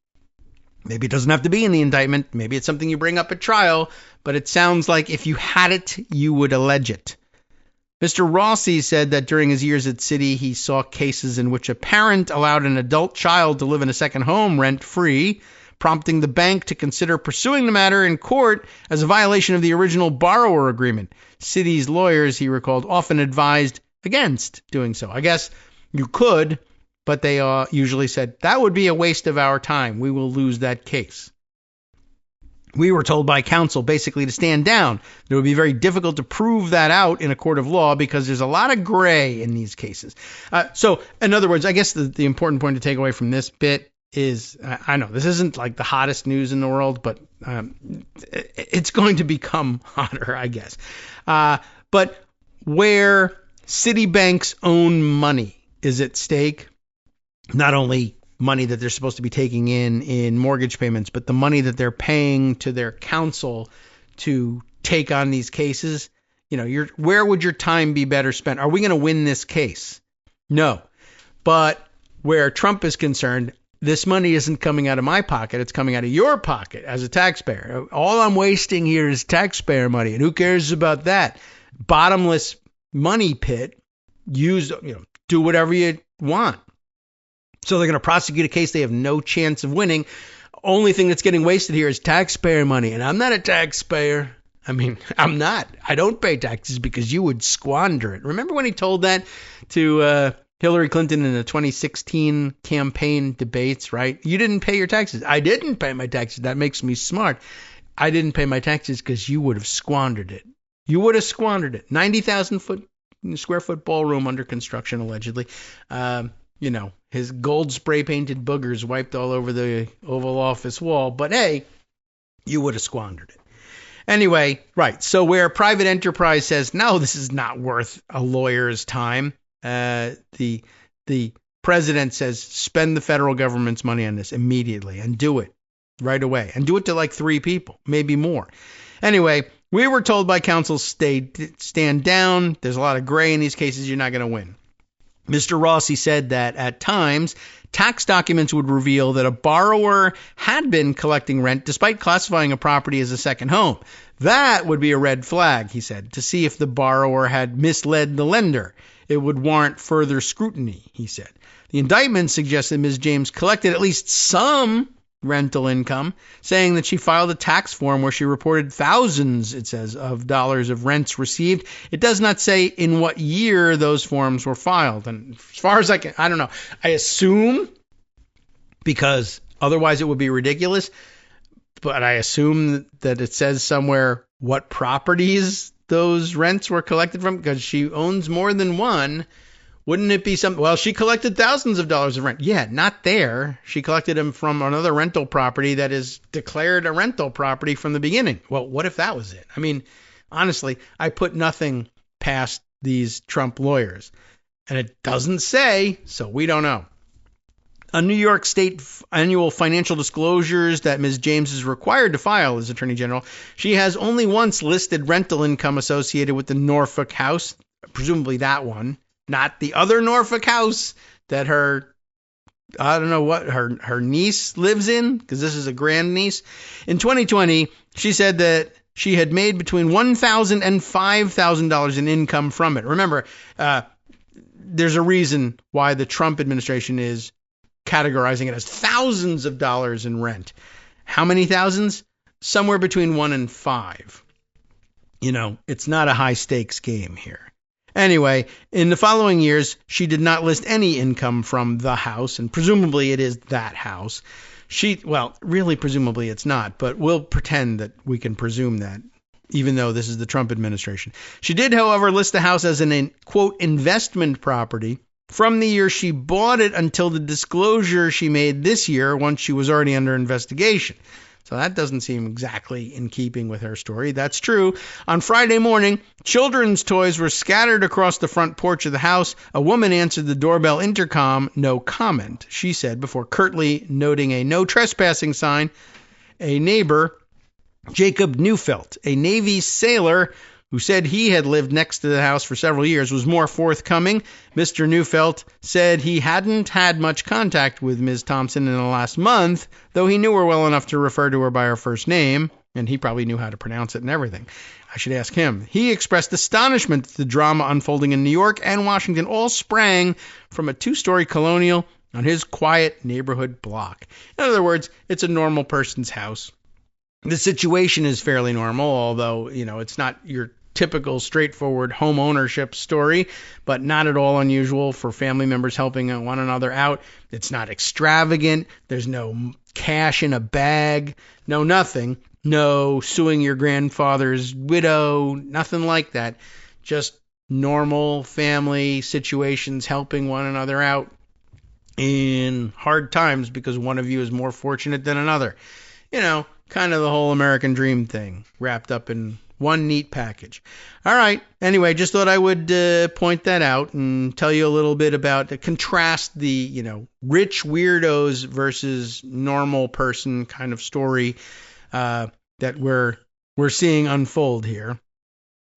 Speaker 2: Maybe it doesn't have to be in the indictment. Maybe it's something you bring up at trial, but it sounds like if you had it, you would allege it. Mr. Rossi said that during his years at Citi, he saw cases in which a parent allowed an adult child to live in a second home rent-free, prompting the bank to consider pursuing the matter in court as a violation of the original borrower agreement. Citi's lawyers, he recalled, often advised against doing so. I guess you could, but they usually said, that would be a waste of our time. We will lose that case. We were told by counsel basically to stand down. It would be very difficult to prove that out in a court of law because there's a lot of gray in these cases. So, in other words, I guess the important point to take away from this bit is, I know this isn't like the hottest news in the world, but it's going to become hotter, I guess. But where Citibank's own money is at stake, not only money that they're supposed to be taking in mortgage payments, but the money that they're paying to their counsel to take on these cases, where would your time be better spent? Are we going to win this case? No. But where Trump is concerned, this money isn't coming out of my pocket. It's coming out of your pocket as a taxpayer. All I'm wasting here is taxpayer money. And who cares about that? Bottomless money pit. Do whatever you want. So they're going to prosecute a case they have no chance of winning. Only thing that's getting wasted here is taxpayer money. And I'm not a taxpayer. I'm not. I don't pay taxes because you would squander it. Remember when he told that to Hillary Clinton in the 2016 campaign debates, right? You didn't pay your taxes. I didn't pay my taxes. That makes me smart. I didn't pay my taxes because you would have squandered it. You would have squandered it. 90,000 square foot ballroom under construction, allegedly. His gold spray painted boogers wiped all over the Oval Office wall. But hey, you would have squandered it. Anyway, right. So where private enterprise says, no, this is not worth a lawyer's time, the president says, spend the federal government's money on this immediately and do it right away. And do it to like 3 people, maybe more. Anyway, we were told by counsel, stand down. There's a lot of gray in these cases. You're not going to win. Mr. Rossi said that at times, tax documents would reveal that a borrower had been collecting rent despite classifying a property as a second home. That would be a red flag, he said, to see if the borrower had misled the lender. It would warrant further scrutiny, he said. The indictment suggests that Ms. James collected at least some rental income, saying that she filed a tax form where she reported thousands, it says, of dollars of rents received. It does not say in what year those forms were filed. And as far as I don't know. I assume, because otherwise it would be ridiculous, but I assume that it says somewhere what properties those rents were collected from, because she owns more than one. Wouldn't it be something? Well, she collected thousands of dollars of rent. Yeah, not there. She collected them from another rental property that is declared a rental property from the beginning. Well, what if that was it? Honestly, I put nothing past these Trump lawyers. And it doesn't say, so we don't know. A New York State annual financial disclosures that Ms. James is required to file as Attorney General. She has only once listed rental income associated with the Norfolk house, presumably that one. Not the other Norfolk house that her niece lives in, because this is a grandniece. In 2020, she said that she had made between $1,000 and $5,000 in income from it. Remember, there's a reason why the Trump administration is categorizing it as thousands of dollars in rent. How many thousands? Somewhere between 1 and 5. It's not a high stakes game here. Anyway, in the following years, she did not list any income from the house, and presumably it is that house. Really, presumably it's not, but we'll pretend that we can presume that, even though this is the Trump administration. She did, however, list the house as an, quote, investment property from the year she bought it until the disclosure she made this year, once she was already under investigation. So that doesn't seem exactly in keeping with her story. That's true. On Friday morning, children's toys were scattered across the front porch of the house. A woman answered the doorbell intercom, no comment, she said, before curtly noting a no trespassing sign. A neighbor, Jacob Neufeld, a Navy sailor who said he had lived next to the house for several years, was more forthcoming. Mr. Neufeld said he hadn't had much contact with Ms. Thompson in the last month, though he knew her well enough to refer to her by her first name, and he probably knew how to pronounce it and everything. I should ask him. He expressed astonishment that the drama unfolding in New York and Washington all sprang from a 2-story colonial on his quiet neighborhood block. In other words, it's a normal person's house. The situation is fairly normal, although, it's not your typical straightforward home ownership story, but not at all unusual for family members helping one another out. It's not extravagant. There's no cash in a bag. No nothing. No suing your grandfather's widow. Nothing like that. Just normal family situations, helping one another out in hard times because one of you is more fortunate than another. Kind of the whole American dream thing wrapped up in one neat package. All right. Anyway, just thought I would point that out and tell you a little bit about contrast the, rich weirdos versus normal person kind of story that we're seeing unfold here.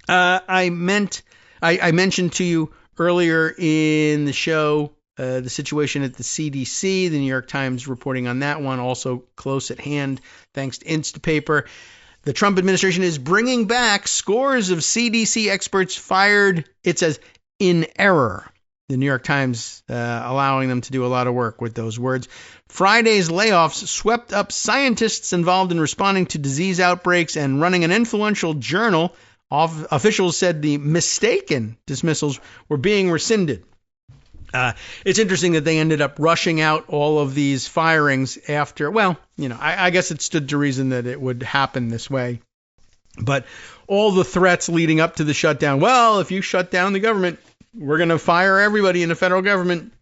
Speaker 2: I mentioned to you earlier in the show the situation at the CDC, the New York Times reporting on that one, also close at hand, thanks to Instapaper. The Trump administration is bringing back scores of CDC experts fired, it says, in error. The New York Times allowing them to do a lot of work with those words. Friday's layoffs swept up scientists involved in responding to disease outbreaks and running an influential journal. Officials said the mistaken dismissals were being rescinded. It's interesting that they ended up rushing out all of these firings after, I guess it stood to reason that it would happen this way. But all the threats leading up to the shutdown, if you shut down the government, we're going to fire everybody in the federal government.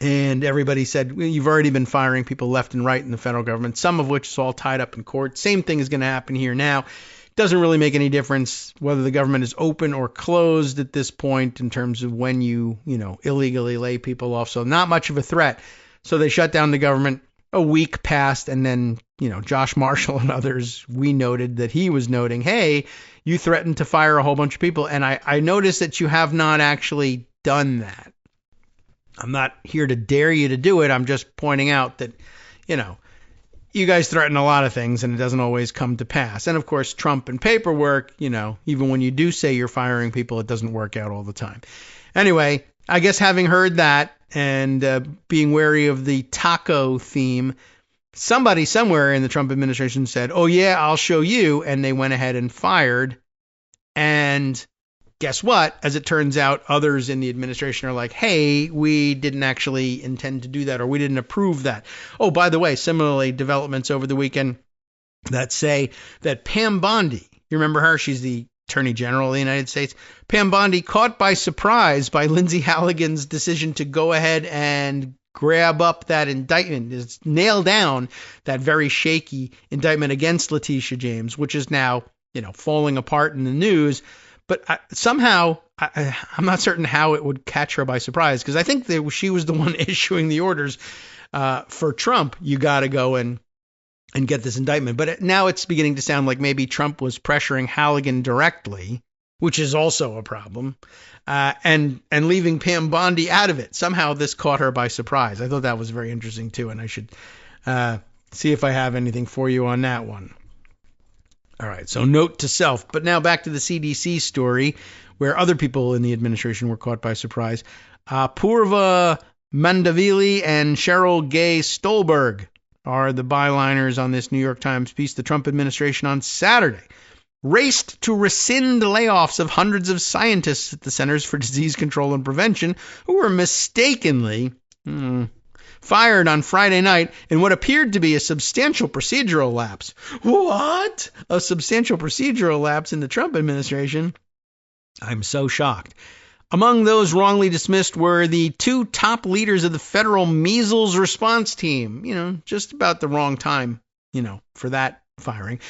Speaker 2: And everybody said, you've already been firing people left and right in the federal government, some of which is all tied up in court. Same thing is going to happen here now. Doesn't really make any difference whether the government is open or closed at this point in terms of when you illegally lay people off. So not much of a threat. So they shut down the government. A week passed, and then, Josh Marshall and others, we noted that he was noting, hey, you threatened to fire a whole bunch of people. And I noticed that you have not actually done that. I'm not here to dare you to do it. I'm just pointing out that, you guys threaten a lot of things and it doesn't always come to pass. And of course, Trump and paperwork, even when you do say you're firing people, it doesn't work out all the time. Anyway, I guess having heard that and being wary of the taco theme, somebody somewhere in the Trump administration said, oh yeah, I'll show you. And they went ahead and fired. And guess what? As it turns out, others in the administration are like, hey, we didn't actually intend to do that, or we didn't approve that. Oh, by the way, similarly, developments over the weekend that say that Pam Bondi, you remember her? She's the Attorney General of the United States. Pam Bondi caught by surprise by Lindsey Halligan's decision to go ahead and grab up that indictment, is nail down that very shaky indictment against Letitia James, which is now, falling apart in the news. But somehow, I'm not certain how it would catch her by surprise, because I think that she was the one issuing the orders for Trump. You got to go and get this indictment. But now it's beginning to sound like maybe Trump was pressuring Halligan directly, which is also a problem, and leaving Pam Bondi out of it. Somehow this caught her by surprise. I thought that was very interesting, too, and I should see if I have anything for you on that one. All right, so note to self. But now back to the CDC story, where other people in the administration were caught by surprise. Purva Mandavili and Cheryl Gay Stolberg are the byliners on this New York Times piece. The Trump administration on Saturday raced to rescind layoffs of hundreds of scientists at the Centers for Disease Control and Prevention who were mistakenly fired on Friday night in what appeared to be a substantial procedural lapse. What? A substantial procedural lapse in the Trump administration? I'm so shocked. Among those wrongly dismissed were the two top leaders of the federal measles response team. Just about the wrong time, for that firing.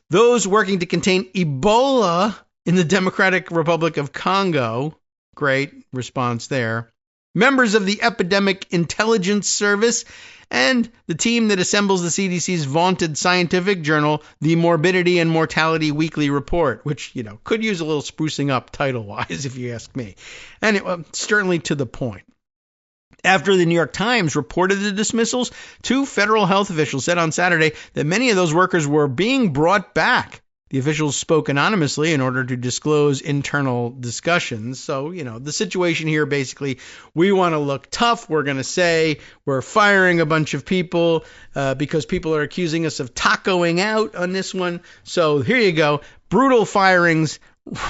Speaker 2: Those working to contain Ebola in the Democratic Republic of Congo. Great response there. Members of the Epidemic Intelligence Service and the team that assembles the CDC's vaunted scientific journal, the Morbidity and Mortality Weekly Report, which, could use a little sprucing up title-wise, if you ask me. And it was certainly to the point. After the New York Times reported the dismissals, two federal health officials said on Saturday that many of those workers were being brought back. The officials spoke anonymously in order to disclose internal discussions. So, the situation here, basically, we want to look tough. We're going to say we're firing a bunch of people because people are accusing us of tacoing out on this one. So here you go. Brutal firings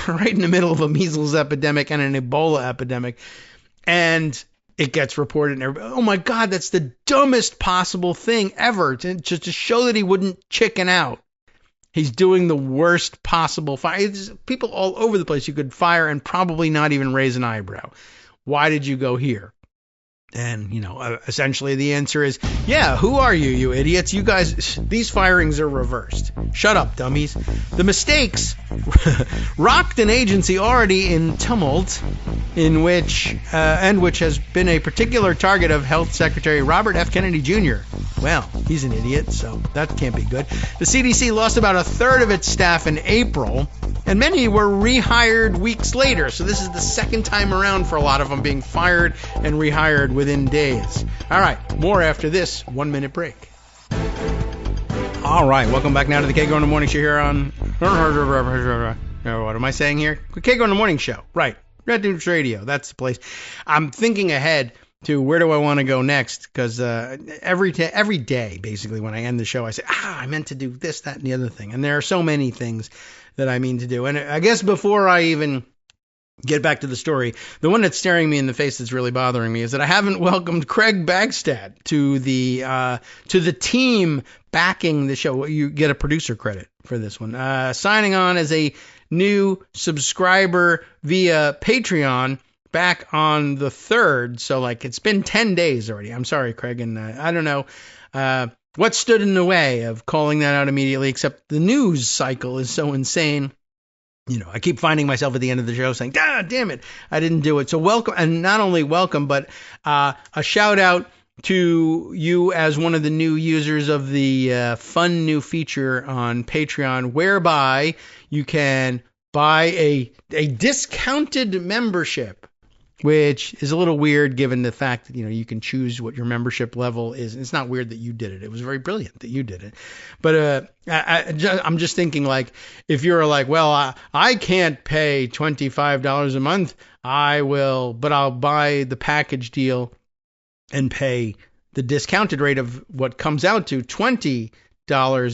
Speaker 2: right in the middle of a measles epidemic and an Ebola epidemic. And it gets reported. And oh, my God, that's the dumbest possible thing ever, just to show that he wouldn't chicken out. He's doing the worst possible fire. There's people all over the place you could fire and probably not even raise an eyebrow. Why did you go here? And, essentially the answer is, yeah, who are you, you idiots? You guys, these firings are reversed. Shut up, dummies. The mistakes rocked an agency already in tumult, which has been a particular target of Health Secretary Robert F. Kennedy Jr. Well, he's an idiot, so that can't be good. The CDC lost about a third of its staff in April, and many were rehired weeks later. So this is the second time around for a lot of them being fired and rehired within days. All right, more after this 1-minute break. All right, welcome back now to the Kagro in the Morning Show here on... What am I saying here? Kagro in the Morning Show. Right, Red News Radio. That's the place. I'm thinking ahead to where do I want to go next, because every day, basically, when I end the show, I say, I meant to do this, that, and the other thing. And there are so many things that I mean to do. And I guess before I even get back to the story, the one that's staring me in the face that's really bothering me is that I haven't welcomed Craig Bagstad to the team backing the show. You get a producer credit for this one. Signing on as a new subscriber via Patreon back on the 3rd. So it's been 10 days already. I'm sorry, Craig. And I don't know what stood in the way of calling that out immediately, except the news cycle is so insane. I keep finding myself at the end of the show saying, damn it, I didn't do it. So welcome, and not only welcome, but a shout out to you as one of the new users of the fun new feature on Patreon, whereby you can buy a discounted membership, which is a little weird given the fact that, you can choose what your membership level is. It's not weird that you did it. It was very brilliant that you did it. But I'm just thinking, if you're well, I can't pay $25 a month, but I'll buy the package deal and pay the discounted rate of what comes out to $20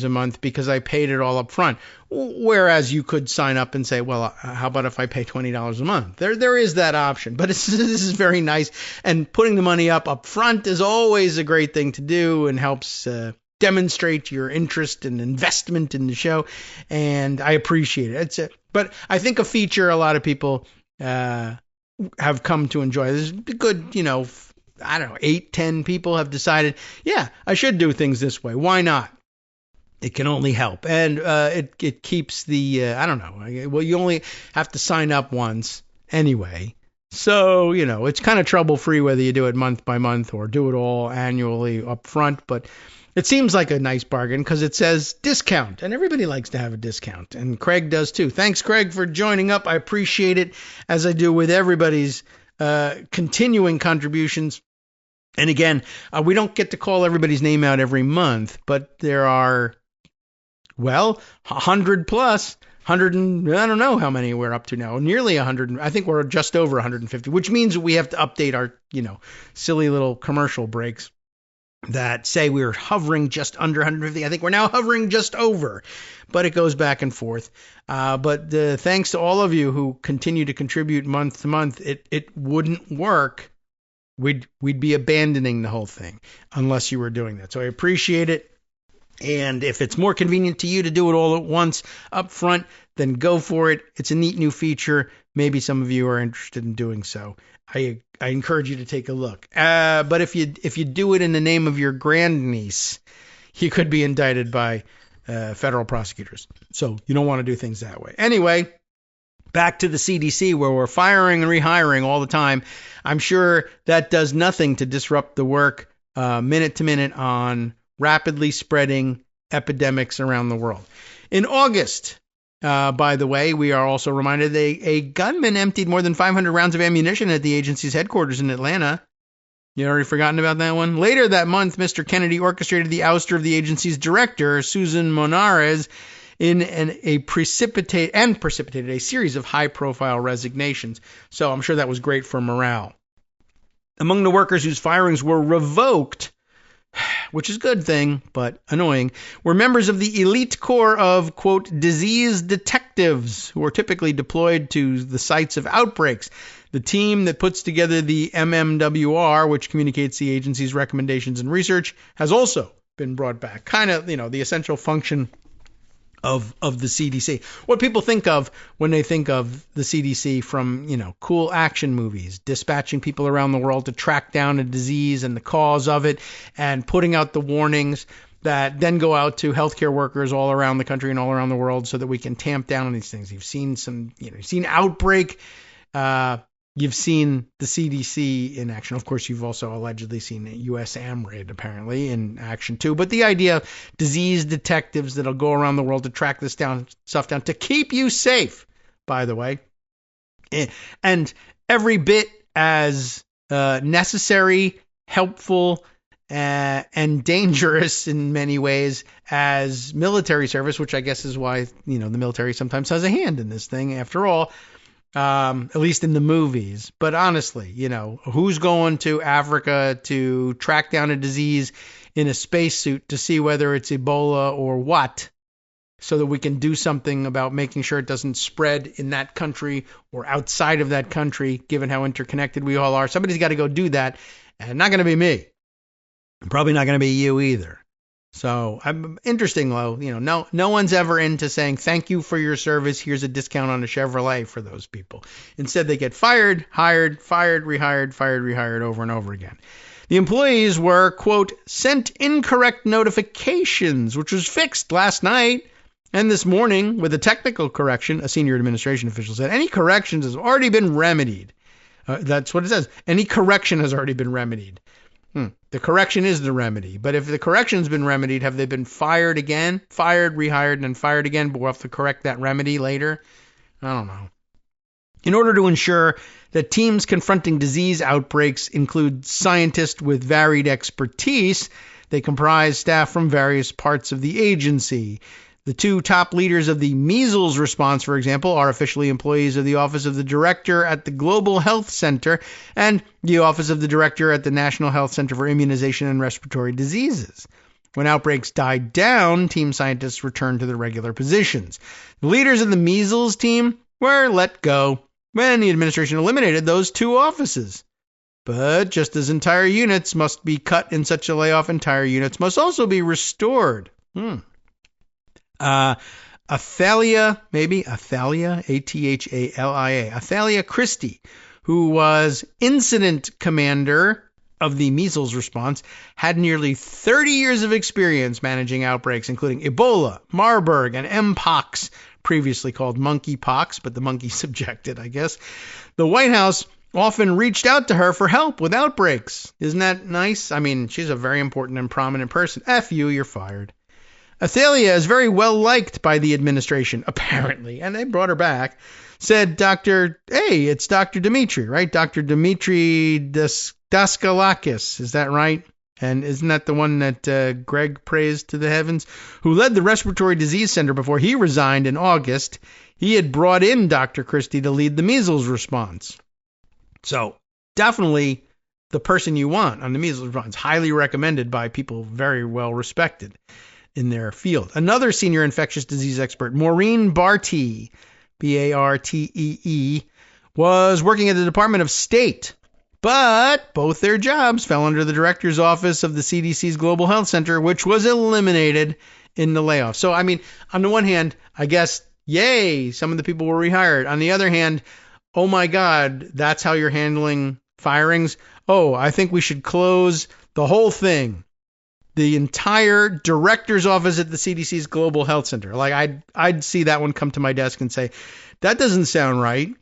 Speaker 2: a month because I paid it all up front. Whereas you could sign up and say, well, how about if I pay $20 a month? There is that option, but this is very nice. And putting the money up front is always a great thing to do and helps demonstrate your interest and investment in the show. And I appreciate it. But I think a feature a lot of people have come to enjoy. There's a good, 8-10 people have decided, yeah, I should do things this way. Why not? It can only help. And it keeps the, well, you only have to sign up once anyway. So, it's kind of trouble-free whether you do it month by month or do it all annually up front. But it seems like a nice bargain because it says discount, and everybody likes to have a discount. And Craig does too. Thanks, Craig, for joining up. I appreciate it, as I do with everybody's continuing contributions. And again, we don't get to call everybody's name out every month, but there are well, 100 plus, 100 and I don't know how many we're up to now. Nearly 100. I think we're just over 150, which means we have to update our, silly little commercial breaks that say we were hovering just under 150. I think we're now hovering just over, but it goes back and forth. But thanks to all of you who continue to contribute month to month, it wouldn't work. We'd be abandoning the whole thing unless you were doing that. So I appreciate it. And if it's more convenient to you to do it all at once up front, then go for it. It's a neat new feature. Maybe some of you are interested in doing so. I encourage you to take a look. But if you do it in the name of your grandniece, you could be indicted by federal prosecutors. So you don't want to do things that way. Anyway, back to the CDC, where we're firing and rehiring all the time. I'm sure that does nothing to disrupt the work minute to minute on rapidly spreading epidemics around the world. In August, by the way, we are also reminded a gunman emptied more than 500 rounds of ammunition at the agency's headquarters in Atlanta. You already forgotten about that one? Later that month, Mr. Kennedy orchestrated the ouster of the agency's director, Susan Monares, precipitated a series of high-profile resignations. So I'm sure that was great for morale. Among the workers whose firings were revoked, which is a good thing, but annoying, were members of the elite corps of, quote, disease detectives, who are typically deployed to the sites of outbreaks. The team that puts together the MMWR, which communicates the agency's recommendations and research, has also been brought back. Kind of, the essential function of the CDC. What people think of when they think of the CDC from, cool action movies, dispatching people around the world to track down a disease and the cause of it, and putting out the warnings that then go out to healthcare workers all around the country and all around the world so that we can tamp down on these things. You've seen you've seen Outbreak. You've seen the CDC in action. Of course, you've also allegedly seen USAMRID apparently in action too. But the idea of disease detectives that'll go around the world to track this stuff down to keep you safe, by the way, and every bit as necessary, helpful, and dangerous in many ways as military service, which I guess is why the military sometimes has a hand in this thing. After all. At least in the movies. But honestly, who's going to Africa to track down a disease in a spacesuit to see whether it's Ebola or what, so that we can do something about making sure it doesn't spread in that country or outside of that country, given how interconnected we all are. Somebody's got to go do that, and not going to be me. Probably not going to be you either. So interesting, though, no one's ever into saying thank you for your service. Here's a discount on a Chevrolet for those people. Instead, they get fired, hired, fired, rehired over and over again. The employees were, quote, sent incorrect notifications, which was fixed last night. And this morning, with a technical correction, a senior administration official said any corrections has already been remedied. That's what it says. Any correction has already been remedied. The correction is the remedy. But if the correction's been remedied, have they been fired again? Fired, rehired, and then fired again, but we'll have to correct that remedy later? I don't know. In order to ensure that teams confronting disease outbreaks include scientists with varied expertise, they comprise staff from various parts of the agency. The two top leaders of the measles response, for example, are officially employees of the Office of the Director at the Global Health Center and the Office of the Director at the National Health Center for Immunization and Respiratory Diseases. When outbreaks died down, team scientists returned to their regular positions. The leaders of the measles team were let go when the administration eliminated those two offices. But just as entire units must be cut in such a layoff, entire units must also be restored. Athalia, Athalia, Athalia Christie, who was incident commander of the measles response, had nearly 30 years of experience managing outbreaks, including Ebola, Marburg, and Mpox, previously called monkeypox, but the monkeys objected, I guess. The White House often reached out to her for help with outbreaks. Isn't that nice? I mean, she's a very important and prominent person. F you, you're fired. Athalia is very well liked by the administration, apparently, and they brought her back. Said it's Dr. Dimitri, right? Dr. Dimitri Daskalakis, is that right? And isn't that the one that Greg praised to the heavens? Who led the Respiratory Disease Center before he resigned in August. He had brought in Dr. Christie to lead the measles response. So definitely the person you want on the measles response. Highly recommended by people very well respected in their field. Another senior infectious disease expert, Maureen Bartee, Bartee, was working at the Department of State. But both their jobs fell under the director's office of the CDC's Global Health Center, which was eliminated in the layoff. So, I mean, on the one hand, I guess, yay, some of the people were rehired. On the other hand, oh my God, that's how you're handling firings? Oh, I think we should close the whole thing. The entire director's office at the CDC's Global Health Center. Like, I'd see that one come to my desk and say, that doesn't sound right.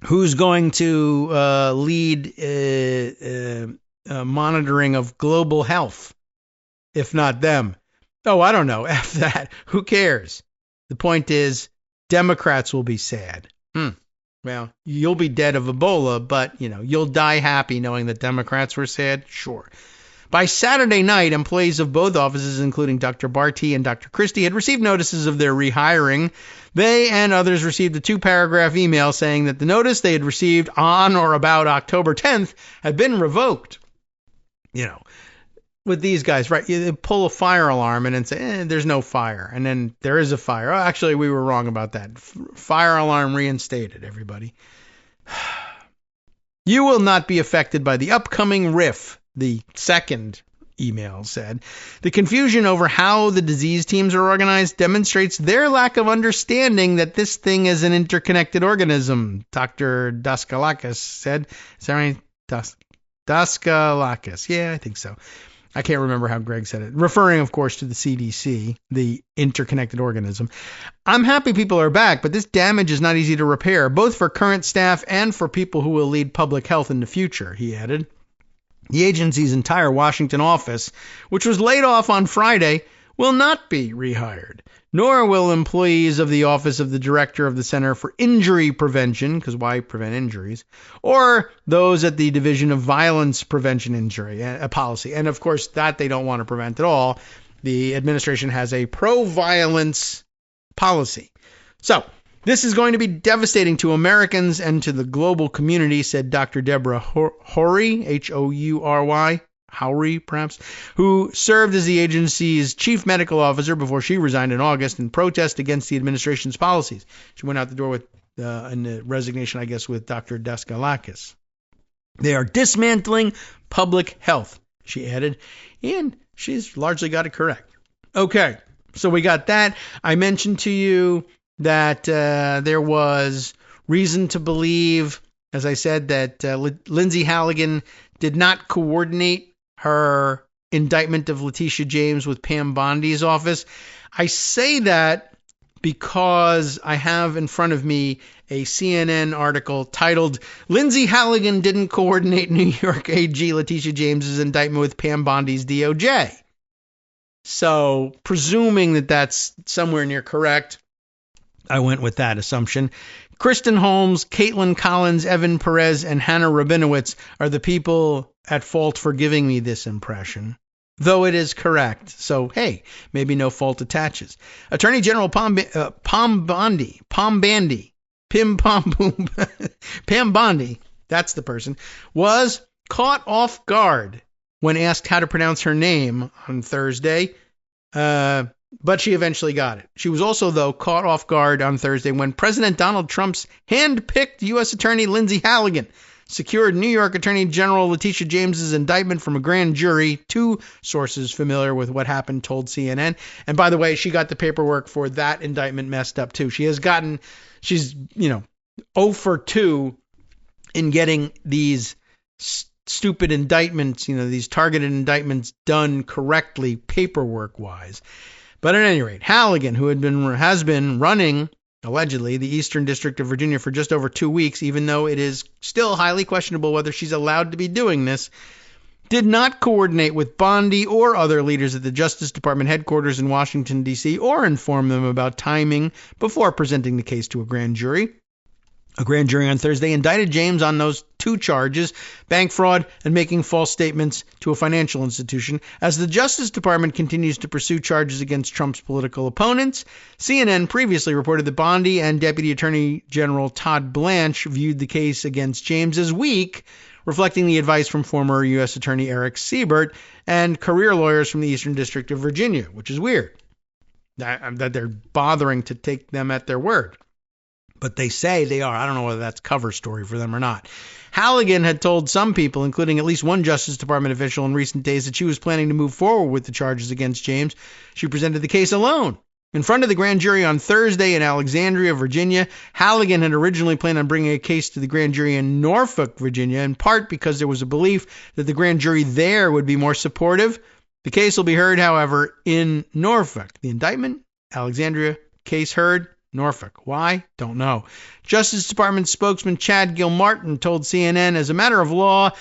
Speaker 2: Who's going to lead monitoring of global health, if not them? Oh, I don't know. F that. Who cares? The point is, Democrats will be sad. Well, you'll be dead of Ebola, but, you'll die happy knowing that Democrats were sad? Sure. By Saturday night, employees of both offices, including Dr. Bartee and Dr. Christie, had received notices of their rehiring. They and others received a 2-paragraph email saying that the notice they had received on or about October 10th had been revoked. With these guys, right? You pull a fire alarm and then say, there's no fire. And then there is a fire. Oh, actually, we were wrong about that. Fire alarm reinstated, everybody. You will not be affected by the upcoming RIF. The second email said, the confusion over how the disease teams are organized demonstrates their lack of understanding that this thing is an interconnected organism, Dr. Daskalakis said. Is that right? Daskalakis. Yeah, I think so. I can't remember how Greg said it. Referring, of course, to the CDC, the interconnected organism. I'm happy people are back, but this damage is not easy to repair, both for current staff and for people who will lead public health in the future, he added. The agency's entire Washington office, which was laid off on Friday, will not be rehired, nor will employees of the Office of the Director of the Center for Injury Prevention, because why prevent injuries, or those at the Division of Violence Prevention Injury policy. And of course, that they don't want to prevent at all. The administration has a pro-violence policy. So, this is going to be devastating to Americans and to the global community, said Dr. Deborah Houry, Houry, Houry perhaps, who served as the agency's chief medical officer before she resigned in August in protest against the administration's policies. She went out the door with a resignation, I guess, with Dr. Daskalakis. They are dismantling public health, she added, and she's largely got it correct. Okay, so we got that. I mentioned to you that there was reason to believe, as I said, that Lindsay Halligan did not coordinate her indictment of Letitia James with Pam Bondi's office. I say that because I have in front of me a CNN article titled, Lindsay Halligan Didn't Coordinate New York AG Letitia James's Indictment with Pam Bondi's DOJ. So, presuming that that's somewhere near correct, I went with that assumption. Kristen Holmes, Caitlin Collins, Evan Perez, and Hannah Rabinowitz are the people at fault for giving me this impression, though it is correct. So, hey, maybe no fault attaches. Attorney General Pam Bondi, that's the person, was caught off guard when asked how to pronounce her name on Thursday. But she eventually got it. She was also, though, caught off guard on Thursday when President Donald Trump's hand-picked U.S. Attorney Lindsay Halligan secured New York Attorney General Letitia James's indictment from a grand jury. 2 sources familiar with what happened told CNN. And by the way, she got the paperwork for that indictment messed up, too. She's 0 for 2 in getting these stupid indictments, these targeted indictments done correctly paperwork-wise. But at any rate, Halligan, who has been running, allegedly, the Eastern District of Virginia for just over 2 weeks, even though it is still highly questionable whether she's allowed to be doing this, did not coordinate with Bondi or other leaders at the Justice Department headquarters in Washington, D.C., or inform them about timing before presenting the case to a grand jury. A grand jury on Thursday indicted James on those two charges, bank fraud and making false statements to a financial institution, as the Justice Department continues to pursue charges against Trump's political opponents. CNN previously reported that Bondi and Deputy Attorney General Todd Blanche viewed the case against James as weak, reflecting the advice from former U.S. Attorney Eric Siebert and career lawyers from the Eastern District of Virginia, which is weird that they're bothering to take them at their word. But they say they are. I don't know whether that's cover story for them or not. Halligan had told some people, including at least one Justice Department official in recent days, that she was planning to move forward with the charges against James. She presented the case alone. In front of the grand jury on Thursday in Alexandria, Virginia, Halligan had originally planned on bringing a case to the grand jury in Norfolk, Virginia, in part because there was a belief that the grand jury there would be more supportive. The case will be heard, however, in Norfolk. The indictment, Alexandria, case heard, Norfolk. Why? Don't know. Justice Department spokesman Chad Gilmartin told CNN, as a matter of law,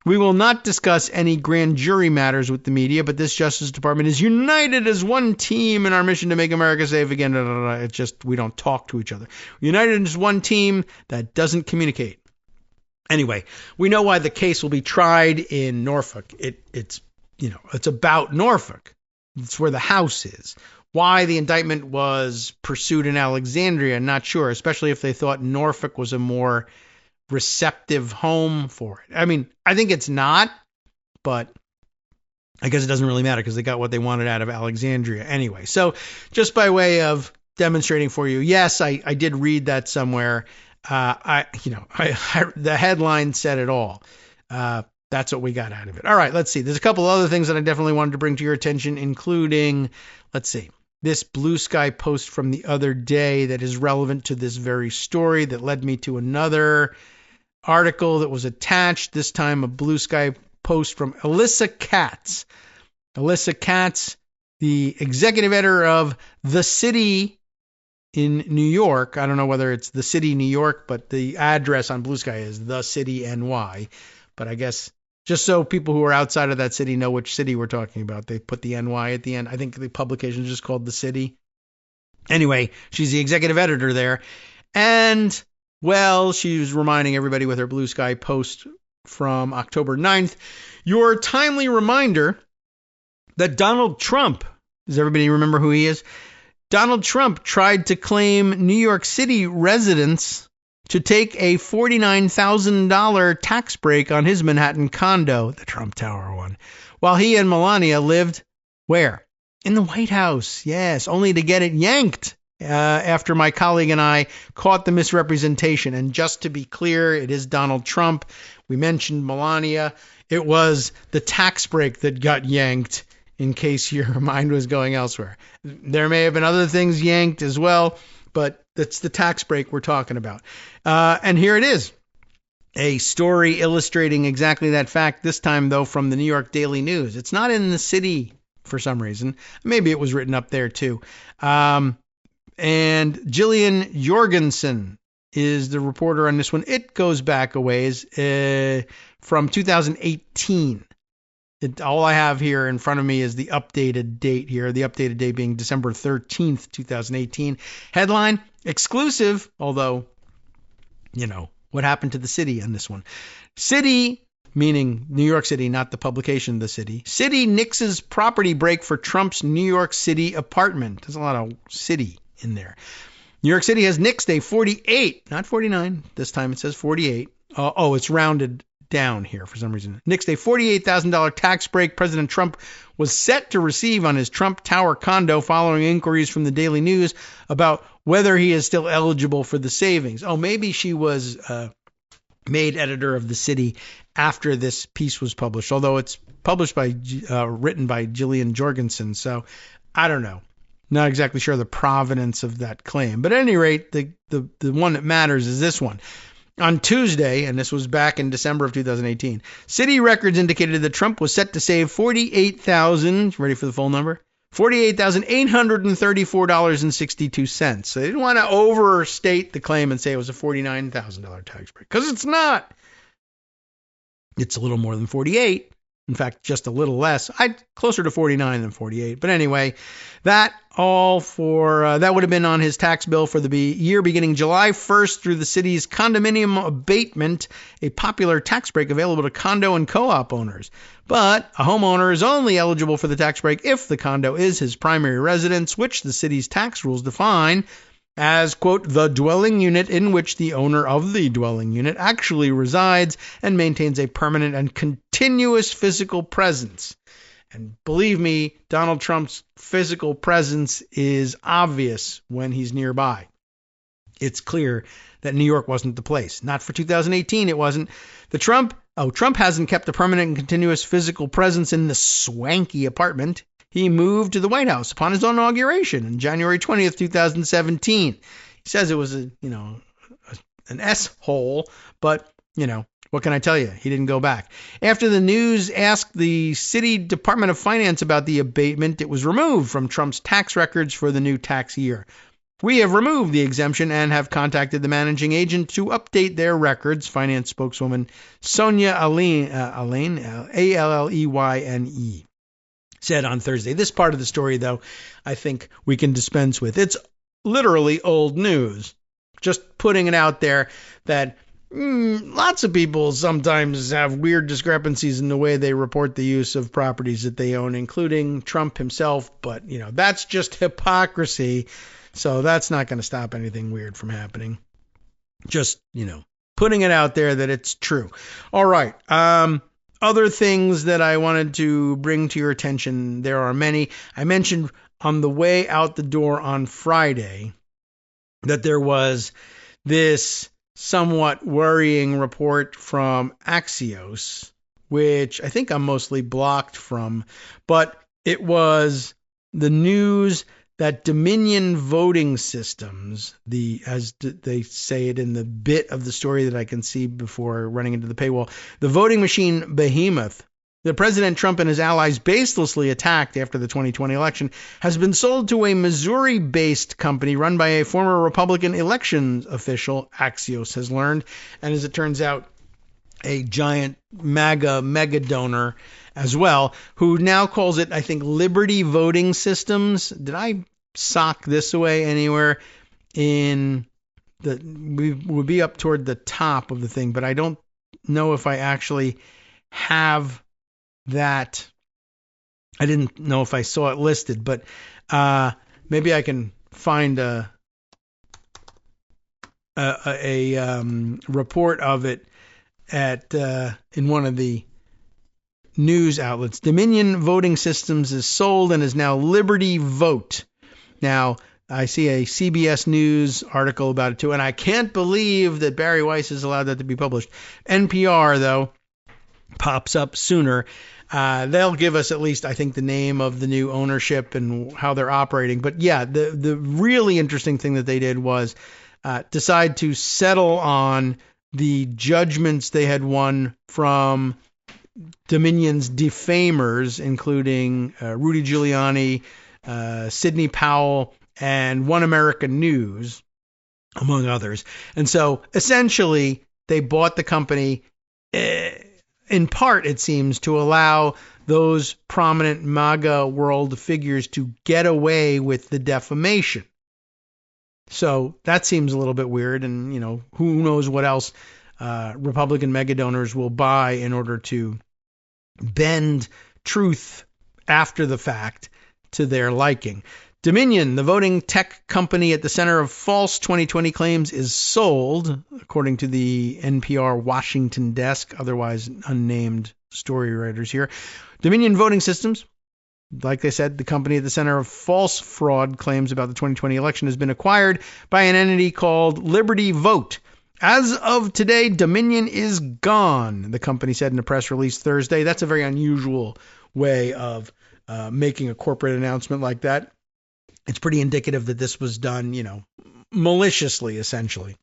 Speaker 2: we will not discuss any grand jury matters with the media, but this Justice Department is united as one team in our mission to make America safe again. It's just we don't talk to each other. United as one team that doesn't communicate. Anyway, we know why the case will be tried in Norfolk. It's about Norfolk. It's where the house is. Why the indictment was pursued in Alexandria, not sure, especially if they thought Norfolk was a more receptive home for it. I mean, I think it's not, but I guess it doesn't really matter because they got what they wanted out of Alexandria anyway. So just by way of demonstrating for you, yes, I did read that somewhere. The headline said it all. That's what we got out of it. All right, let's see. There's a couple other things that I definitely wanted to bring to your attention, including, let's see, this Blue Sky post from the other day that is relevant to this very story that led me to another article that was attached, this time a Blue Sky post from Alyssa Katz. Alyssa Katz, the executive editor of The City in New York. I don't know whether it's The City, New York, but the address on Blue Sky is The City NY. But I guess just so people who are outside of that city know which city we're talking about, they put the NY at the end. I think the publication is just called The City. Anyway, she's the executive editor there. And, well, she's reminding everybody with her Blue Sky post from October 9th, your timely reminder that Donald Trump, does everybody remember who he is? Donald Trump tried to claim New York City residents to take a $49,000 tax break on his Manhattan condo, the Trump Tower one, while he and Melania lived where? In the White House, yes, only to get it yanked after my colleague and I caught the misrepresentation. And just to be clear, it is Donald Trump. We mentioned Melania. It was the tax break that got yanked, in case your mind was going elsewhere. There may have been other things yanked as well, but that's the tax break we're talking about. And here it is. A story illustrating exactly that fact, this time, though, from the New York Daily News. It's not in The City for some reason. Maybe it was written up there, too. And Jillian Jorgensen is the reporter on this one. It goes back a ways from 2018. All I have here in front of me is the updated date here, the updated date being December 13th, 2018. Headline, exclusive, although, what happened to the city on this one? City, meaning New York City, not the publication, The City. City nixes property break for Trump's New York City apartment. There's a lot of city in there. New York City has nixed a 48, not 49. This time it says 48. It's rounded down here for some reason. Nixed a $48,000 tax break President Trump was set to receive on his Trump Tower condo following inquiries from the Daily News about whether he is still eligible for the savings. Maybe she was made editor of The City after this piece was published, although it's published by written by Jillian Jorgensen. So I don't know. Not exactly sure the provenance of that claim. But at any rate, the one that matters is this one. On Tuesday, and this was back in December of 2018, city records indicated that Trump was set to save $48,000, ready for the full number? $48,834.62. So they didn't want to overstate the claim and say it was a $49,000 tax break, because it's not. It's a little more than 48, In fact, just a little less. Closer to 49 than 48. But anyway, that would have been on his tax bill for the year beginning July 1st through the city's condominium abatement, a popular tax break available to condo and co-op owners. But a homeowner is only eligible for the tax break if the condo is his primary residence, which the city's tax rules define as, quote, the dwelling unit in which the owner of the dwelling unit actually resides and maintains a permanent and continuous physical presence. And believe me, Donald Trump's physical presence is obvious when he's nearby. It's clear that New York wasn't the place. Not for 2018, it wasn't. Trump hasn't kept a permanent and continuous physical presence in the swanky apartment he moved to the White House upon his inauguration on January 20th, 2017. He says it was an S-hole, but, what can I tell you? He didn't go back. After the news asked the city Department of Finance about the abatement, it was removed from Trump's tax records for the new tax year. We have removed the exemption and have contacted the managing agent to update their records, finance spokeswoman Sonia Alleyne, Alleyne, said on Thursday. This part of the story, though, I think we can dispense with. It's literally old news. Just putting it out there that lots of people sometimes have weird discrepancies in the way they report the use of properties that they own, including Trump himself. But, that's just hypocrisy. So that's not going to stop anything weird from happening. Just, putting it out there that it's true. All right. Other things that I wanted to bring to your attention, there are many. I mentioned on the way out the door on Friday that there was this somewhat worrying report from Axios, which I think I'm mostly blocked from, but it was the news that Dominion voting systems, as they say it in the bit of the story that I can see before running into the paywall, the voting machine behemoth that President Trump and his allies baselessly attacked after the 2020 election has been sold to a Missouri-based company run by a former Republican elections official, Axios has learned, and as it turns out, a giant MAGA mega donor as well, who now calls it, I think, Liberty Voting Systems. Did I sock this away anywhere? We would be up toward the top of the thing, but I don't know if I actually have that. I didn't know if I saw it listed, but maybe I can find a report of it in one of the news outlets. Dominion Voting Systems is sold and is now Liberty Vote. Now, I see a CBS News article about it too, and I can't believe that Barry Weiss has allowed that to be published. NPR, though, pops up sooner. They'll give us at least, I think, the name of the new ownership and how they're operating. But yeah, the really interesting thing that they did was decide to settle on the judgments they had won from Dominion's defamers, including Rudy Giuliani, Sidney Powell, and One America News, among others. And so essentially they bought the company in part, it seems, to allow those prominent MAGA world figures to get away with the defamation. So that seems a little bit weird, and who knows what else Republican mega donors will buy in order to bend truth after the fact to their liking. Dominion, the voting tech company at the center of false 2020 claims, is sold, according to the NPR Washington desk, otherwise unnamed story writers here. Dominion Voting Systems, like they said, the company at the center of false fraud claims about the 2020 election, has been acquired by an entity called Liberty Vote. As of today, Dominion is gone, the company said in a press release Thursday. That's a very unusual way of making a corporate announcement like that. It's pretty indicative that this was done, maliciously, essentially.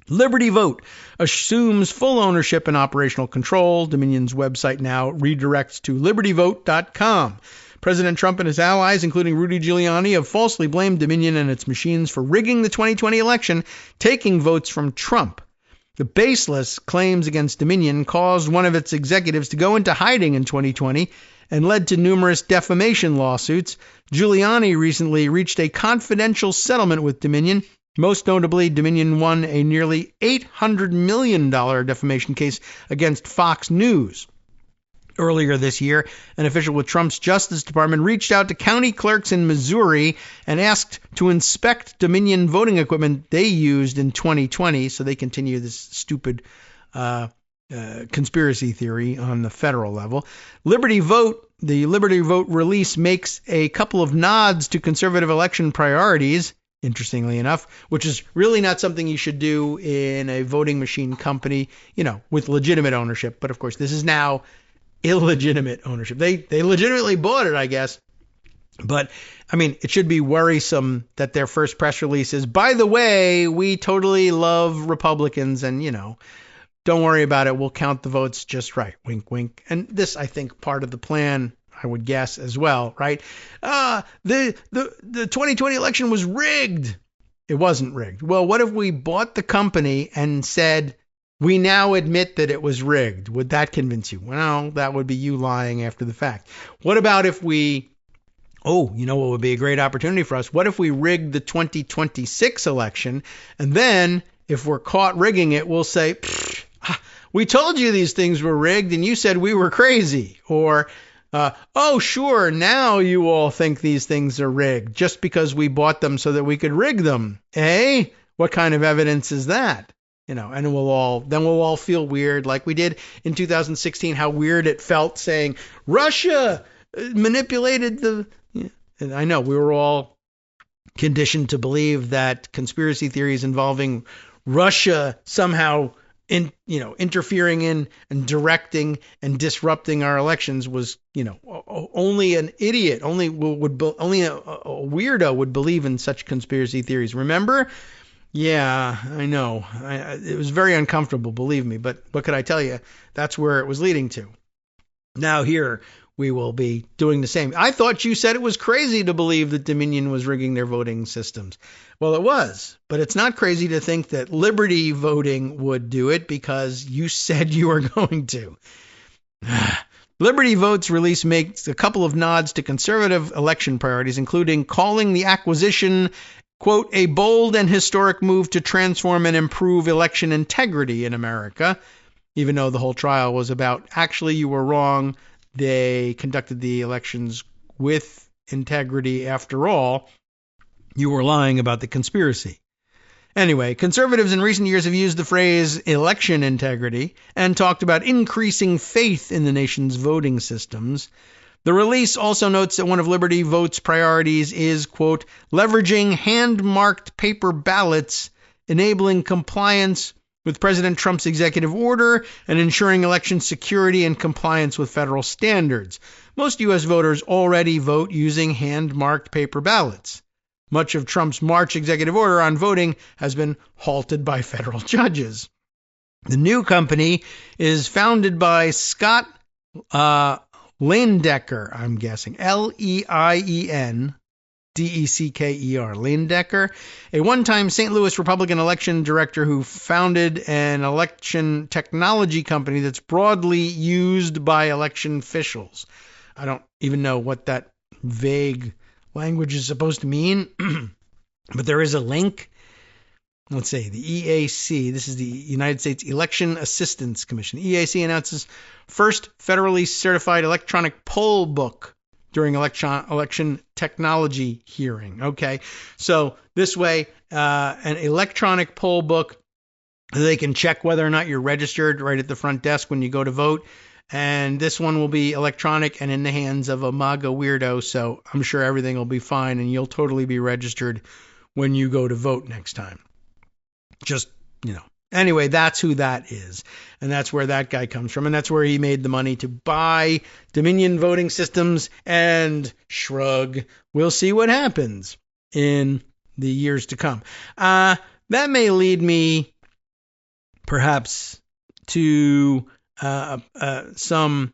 Speaker 2: Liberty Vote assumes full ownership and operational control. Dominion's website now redirects to libertyvote.com. President Trump and his allies, including Rudy Giuliani, have falsely blamed Dominion and its machines for rigging the 2020 election, taking votes from Trump. The baseless claims against Dominion caused one of its executives to go into hiding in 2020 and led to numerous defamation lawsuits. Giuliani recently reached a confidential settlement with Dominion. Most notably, Dominion won a nearly $800 million defamation case against Fox News. Earlier this year, an official with Trump's Justice Department reached out to county clerks in Missouri and asked to inspect Dominion voting equipment they used in 2020, so they continue this stupid conspiracy theory on the federal level. The Liberty Vote release makes a couple of nods to conservative election priorities, interestingly enough, which is really not something you should do in a voting machine company, with legitimate ownership. But of course, this is now illegitimate ownership. They legitimately bought it, I guess. But I mean, it should be worrisome that their first press release is, by the way, we totally love Republicans and, don't worry about it. We'll count the votes just right. Wink, wink. And this, I think, part of the plan, I would guess as well, right? The 2020 election was rigged. It wasn't rigged. Well, what if we bought the company and said, we now admit that it was rigged? Would that convince you? Well, that would be you lying after the fact. What about if what would be a great opportunity for us? What if we rigged the 2026 election, and then if we're caught rigging it, we'll say, we told you these things were rigged and you said we were crazy. Or, sure, now you all think these things are rigged just because we bought them so that we could rig them. Eh? What kind of evidence is that? And we'll all feel weird, like we did in 2016, how weird it felt saying Russia manipulated and I know we were all conditioned to believe that conspiracy theories involving Russia somehow interfering in and directing and disrupting our elections was, only an idiot, only a weirdo would believe in such conspiracy theories. Remember? Yeah, I know. It was very uncomfortable, believe me. But what could I tell you? That's where it was leading to. Now here we will be doing the same. I thought you said it was crazy to believe that Dominion was rigging their voting systems. Well, it was, but it's not crazy to think that Liberty Voting would do it because you said you were going to. Liberty Vote's release makes a couple of nods to conservative election priorities, including calling the acquisition, quote, a bold and historic move to transform and improve election integrity in America. Even though the whole trial was about, actually, you were wrong, they conducted the elections with integrity after all. You were lying about the conspiracy. Anyway, conservatives in recent years have used the phrase election integrity and talked about increasing faith in the nation's voting systems. The release also notes that one of Liberty Vote's priorities is, quote, leveraging hand-marked paper ballots, enabling compliance with President Trump's executive order, and ensuring election security and compliance with federal standards. Most U.S. voters already vote using hand-marked paper ballots. Much of Trump's March executive order on voting has been halted by federal judges. The new company is founded by Scott Leindecker, I'm guessing, Lein Decker, Leindecker, a one-time St. Louis Republican election director who founded an election technology company that's broadly used by election officials. I don't even know what that vague language is supposed to mean, but there is a link. Let's say the EAC, this is the United States Election Assistance Commission. The EAC announces first federally certified electronic poll book during election technology hearing. Okay, so this way, an electronic poll book, they can check whether or not you're registered right at the front desk when you go to vote. And this one will be electronic and in the hands of a MAGA weirdo, so I'm sure everything will be fine and you'll totally be registered when you go to vote next time. Just, Anyway, that's who that is. And that's where that guy comes from. And that's where he made the money to buy Dominion voting systems and shrug. We'll see what happens in the years to come. That may lead me perhaps to some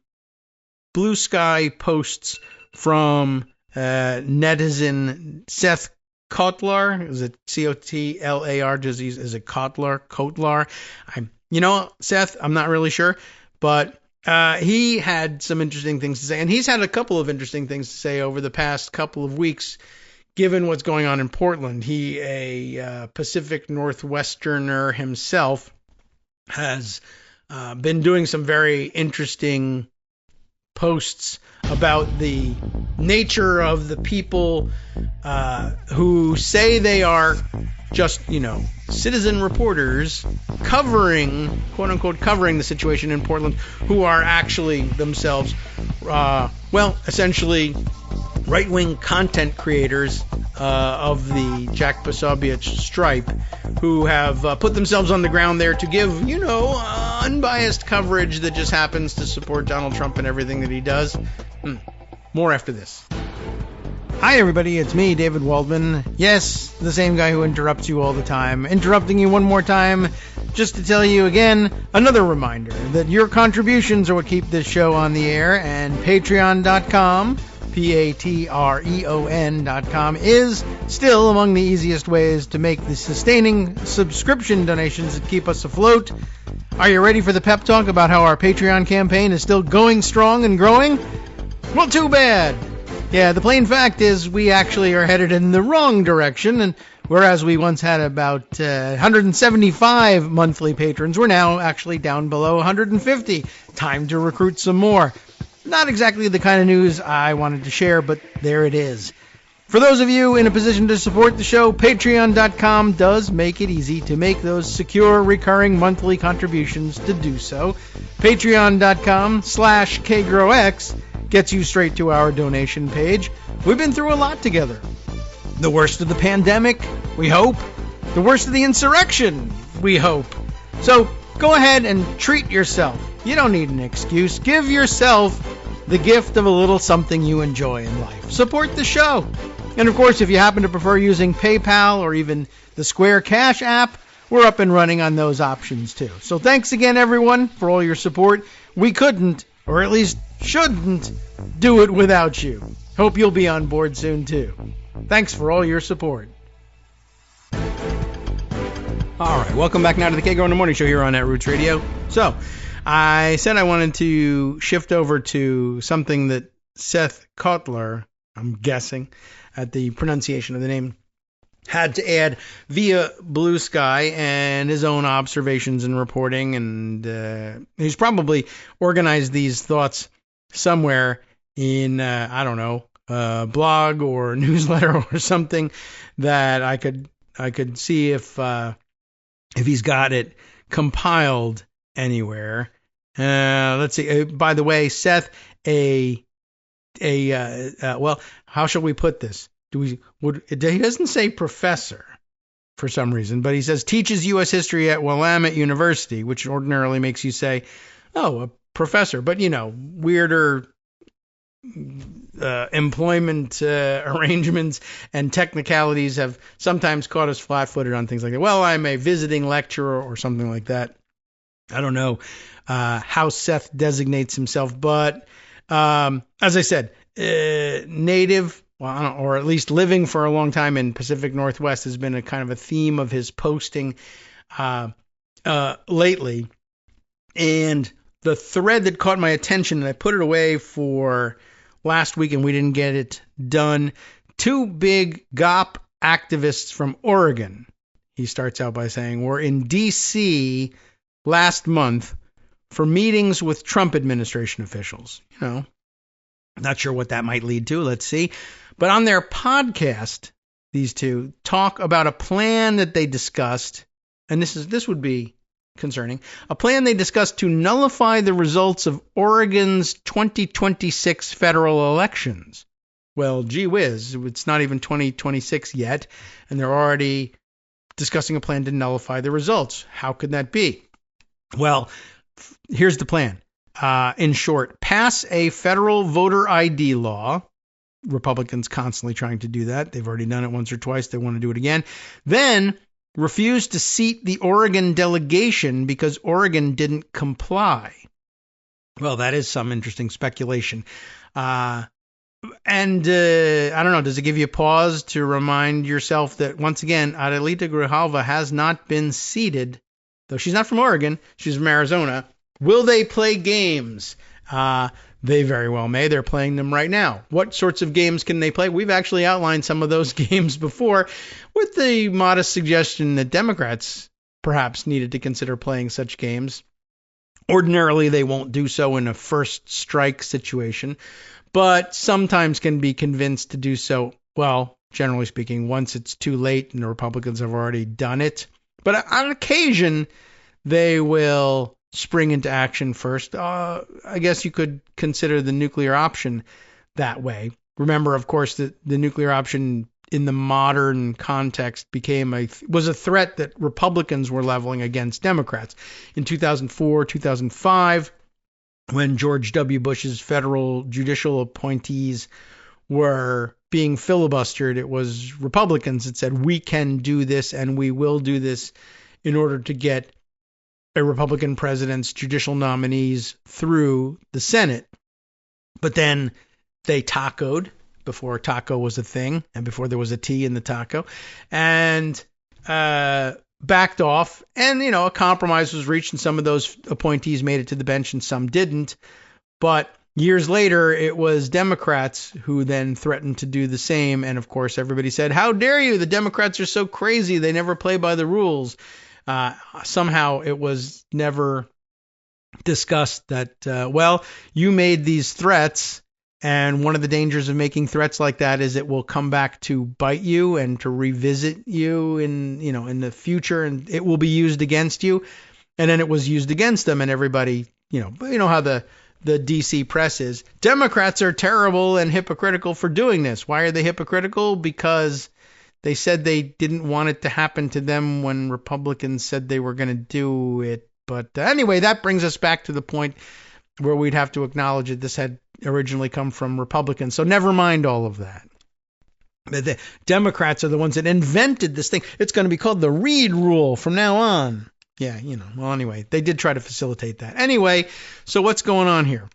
Speaker 2: blue sky posts from netizen Seth Kotlar. Is it Cotlar? Is it Kotlar? Seth, I'm not really sure, but he had some interesting things to say, and he's had a couple of interesting things to say over the past couple of weeks, given what's going on in Portland. He, a Pacific Northwesterner himself, has been doing some very interesting posts about the nature of the people who say they are just, citizen reporters covering, quote unquote, covering the situation in Portland, who are actually themselves, essentially right-wing content creators of the Jack Posobiec stripe, who have put themselves on the ground there to give, unbiased coverage that just happens to support Donald Trump and everything that he does. More after this. Hi, everybody. It's me, David Waldman. Yes, the same guy who interrupts you all the time. Interrupting you one more time just to tell you again, another reminder that your contributions are what keep this show on the air, and Patreon.com, Patreon.com, is still among the easiest ways to make the sustaining subscription donations that keep us afloat. Are you ready for the pep talk about how our Patreon campaign is still going strong and growing? Well, too bad. Yeah, the plain fact is we actually are headed in the wrong direction, and whereas we once had about 175 monthly patrons, we're now actually down below 150. Time to recruit some more. Not exactly the kind of news I wanted to share, but there it is. For those of you in a position to support the show, Patreon.com does make it easy to make those secure, recurring monthly contributions to do so. Patreon.com/KagroX gets you straight to our donation page. We've been through a lot together. The worst of the pandemic, we hope. The worst of the insurrection, we hope. So go ahead and treat yourself. You don't need an excuse. Give yourself the gift of a little something you enjoy in life. Support the show. And of course, if you happen to prefer using PayPal or even the Square Cash app, we're up and running on those options too. So thanks again, everyone, for all your support. We couldn't, or at least shouldn't, do it without you. Hope you'll be on board soon too. Thanks for all your support. All right, welcome back now to the Kagro in the Morning Show here on Roots Radio. So, I said I wanted to shift over to something that Seth Kotlar, I'm guessing at the pronunciation of the name, had to add via Blue Sky and his own observations and reporting, and he's probably organized these thoughts somewhere in, a blog or newsletter or something that I could see if he's got it compiled anywhere. Let's see. By the way, Seth, how shall we put this? He doesn't say professor for some reason, but he says teaches U.S. history at Willamette University, which ordinarily makes you say, oh, a professor. But, weirder employment arrangements and technicalities have sometimes caught us flat-footed on things like that. Well, I'm a visiting lecturer or something like that. I don't know how Seth designates himself, but as I said, native, or at least living for a long time in Pacific Northwest has been a kind of a theme of his posting lately. And the thread that caught my attention, and I put it away for last week and we didn't get it done, two big GOP activists from Oregon, he starts out by saying, were in D.C. last month for meetings with Trump administration officials. Not sure what that might lead to. Let's see. But on their podcast, these two talk about a plan that they discussed, and this would be concerning, a plan they discussed to nullify the results of Oregon's 2026 federal elections. Well, gee whiz, it's not even 2026 yet, and they're already discussing a plan to nullify the results. How could that be? Well, here's the plan. In short, pass a federal voter ID law. Republicans constantly trying to do that. They've already done it once or twice. They want to do it again. Then refuse to seat the Oregon delegation because Oregon didn't comply. Well, that is some interesting speculation. And I don't know, does it give you a pause to remind yourself that, once again, Adelita Grijalva has not been seated, though she's not from Oregon, she's from Arizona. Will they play games? They very well may. They're playing them right now. What sorts of games can they play? We've actually outlined some of those games before, with the modest suggestion that Democrats perhaps needed to consider playing such games. Ordinarily, they won't do so in a first strike situation, but sometimes can be convinced to do so, well, generally speaking, once it's too late and the Republicans have already done it. But on occasion, they will spring into action first. I guess you could consider the nuclear option that way. Remember, of course, that the nuclear option in the modern context was a threat that Republicans were leveling against Democrats. In 2004, 2005, when George W. Bush's federal judicial appointees were being filibustered, it was Republicans that said, we can do this and we will do this in order to get a Republican president's judicial nominees through the Senate. But then they tacoed, before taco was a thing and before there was a T in the taco, and backed off. And, a compromise was reached, and some of those appointees made it to the bench and some didn't. But years later, it was Democrats who then threatened to do the same. And of course, everybody said, how dare you? The Democrats are so crazy. They never play by the rules. Somehow it was never discussed that, you made these threats, and one of the dangers of making threats like that is it will come back to bite you and to revisit you in the future, and it will be used against you. And then it was used against them, and everybody, how the DC press is. Democrats are terrible and hypocritical for doing this. Why are they hypocritical? Because they said they didn't want it to happen to them when Republicans said they were going to do it. But anyway, that brings us back to the point where we'd have to acknowledge that this had originally come from Republicans. So never mind all of that. The Democrats are the ones that invented this thing. It's going to be called the Reid Rule from now on. Yeah, well, anyway, they did try to facilitate that. Anyway, so what's going on here?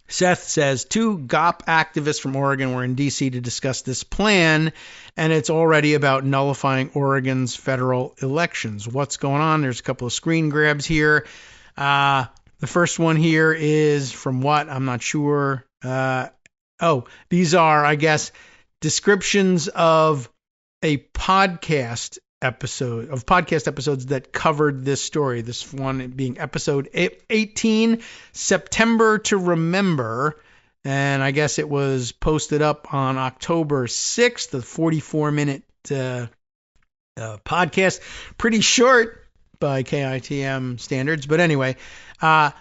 Speaker 2: Seth says 2 GOP activists from Oregon were in D.C. to discuss this plan, and it's already about nullifying Oregon's federal elections. What's going on? There's a couple of screen grabs here. The first one here is from what? I'm not sure. These are, I guess, descriptions of a podcast episodes that covered this story. This one being episode 18, September to Remember. And I guess it was posted up on October 6th, the 44-minute podcast. Pretty short by KITM standards. But anyway,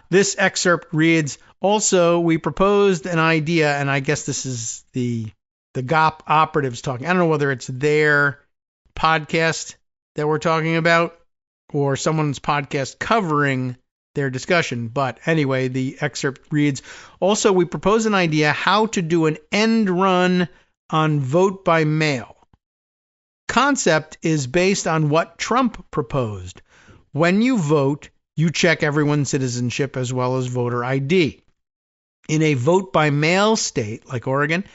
Speaker 2: this excerpt reads, also, we proposed an idea, and I guess this is the GOP operatives talking. I don't know whether it's their podcast that we're talking about or someone's podcast covering their discussion. But anyway, the excerpt reads, also, we propose an idea how to do an end run on vote by mail. Concept is based on what Trump proposed. When you vote, you check everyone's citizenship as well as voter ID. In a vote by mail state like Oregon,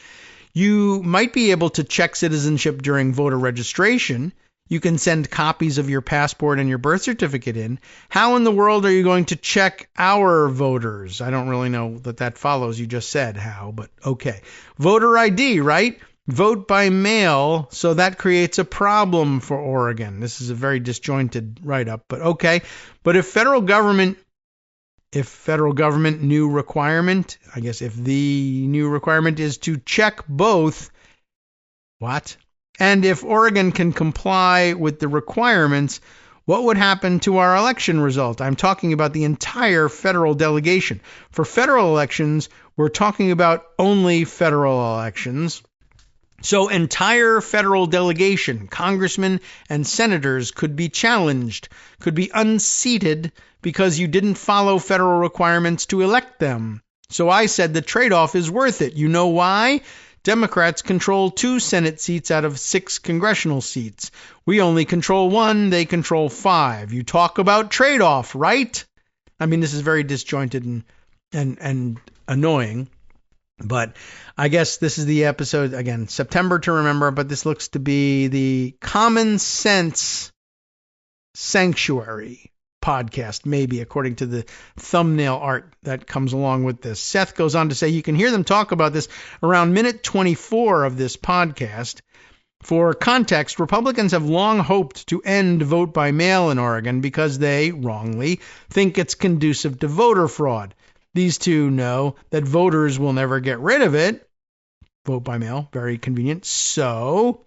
Speaker 2: you might be able to check citizenship during voter registration. You can send copies of your passport and your birth certificate in. How in the world are you going to check our voters? I don't really know that follows. You just said how, but okay. Voter ID, right? Vote by mail, so that creates a problem for Oregon. This is a very disjointed write-up, but okay. But if federal government new requirement, I guess if the new requirement is to check both, what? And if Oregon can comply with the requirements, what would happen to our election result? I'm talking about the entire federal delegation. For federal elections, we're talking about only federal elections. So entire federal delegation, congressmen and senators could be challenged, could be unseated because you didn't follow federal requirements to elect them. So I said the trade-off is worth it. You know why? Democrats control 2 Senate seats out of 6 congressional seats. We only control 1, they control 5. You talk about trade-off, right? I mean, this is very disjointed and annoying. But I guess this is the episode, again, September to remember, but this looks to be the Common Sense Sanctuary podcast, maybe, according to the thumbnail art that comes along with this. Seth goes on to say you can hear them talk about this around minute 24 of this podcast. For context, Republicans have long hoped to end vote by mail in Oregon because they, wrongly, think it's conducive to voter fraud. These two know that voters will never get rid of it. Vote by mail, very convenient. So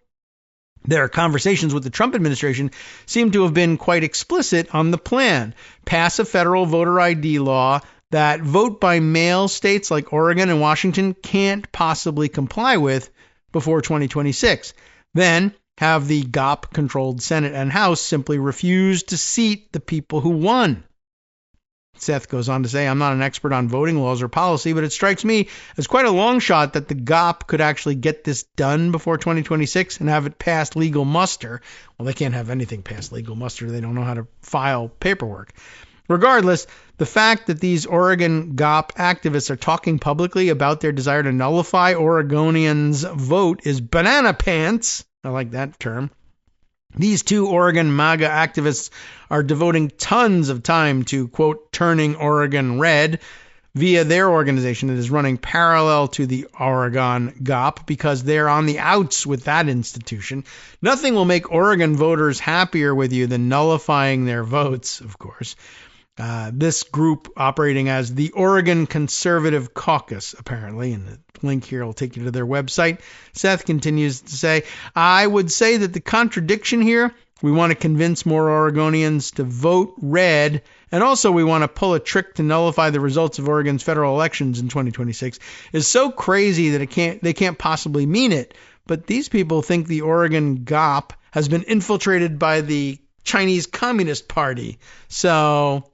Speaker 2: their conversations with the Trump administration seem to have been quite explicit on the plan. Pass a federal voter ID law that vote by mail states like Oregon and Washington can't possibly comply with before 2026. Then have the GOP-controlled Senate and House simply refuse to seat the people who won. Seth goes on to say, I'm not an expert on voting laws or policy, but it strikes me as quite a long shot that the GOP could actually get this done before 2026 and have it pass legal muster. Well, they can't have anything past legal muster. They don't know how to file paperwork. Regardless, the fact that these Oregon GOP activists are talking publicly about their desire to nullify Oregonians' vote is banana pants. I like that term. These two Oregon MAGA activists are devoting tons of time to, quote, turning Oregon red via their organization that is running parallel to the Oregon GOP because they're on the outs with that institution. Nothing will make Oregon voters happier with you than nullifying their votes, of course. This group operating as the Oregon Conservative Caucus, apparently, and the link here will take you to their website. Seth continues to say, I would say that the contradiction here, we want to convince more Oregonians to vote red, and also we want to pull a trick to nullify the results of Oregon's federal elections in 2026, is so crazy that they can't possibly mean it. But these people think the Oregon GOP has been infiltrated by the Chinese Communist Party. So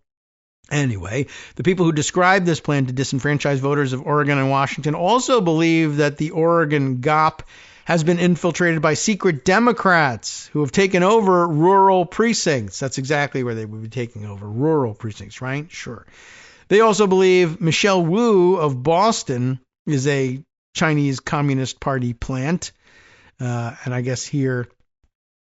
Speaker 2: anyway, the people who describe this plan to disenfranchise voters of Oregon and Washington also believe that the Oregon GOP has been infiltrated by secret Democrats who have taken over rural precincts. That's exactly where they would be taking over, rural precincts, right? Sure. They also believe Michelle Wu of Boston is a Chinese Communist Party plant. And I guess here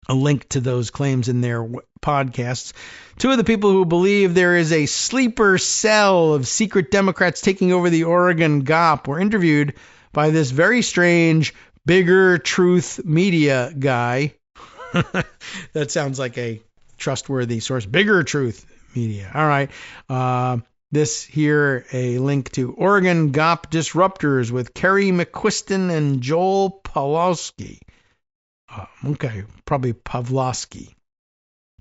Speaker 2: a link to those claims in their podcasts. Two of the people who believe there is a sleeper cell of secret Democrats taking over the Oregon GOP were interviewed by this very strange Bigger Truth Media guy. That sounds like a trustworthy source. Bigger Truth Media. All right. This here, a link to Oregon GOP Disruptors with Kerry McQuiston and Joel Pawlowski. Okay, probably Pawlowski,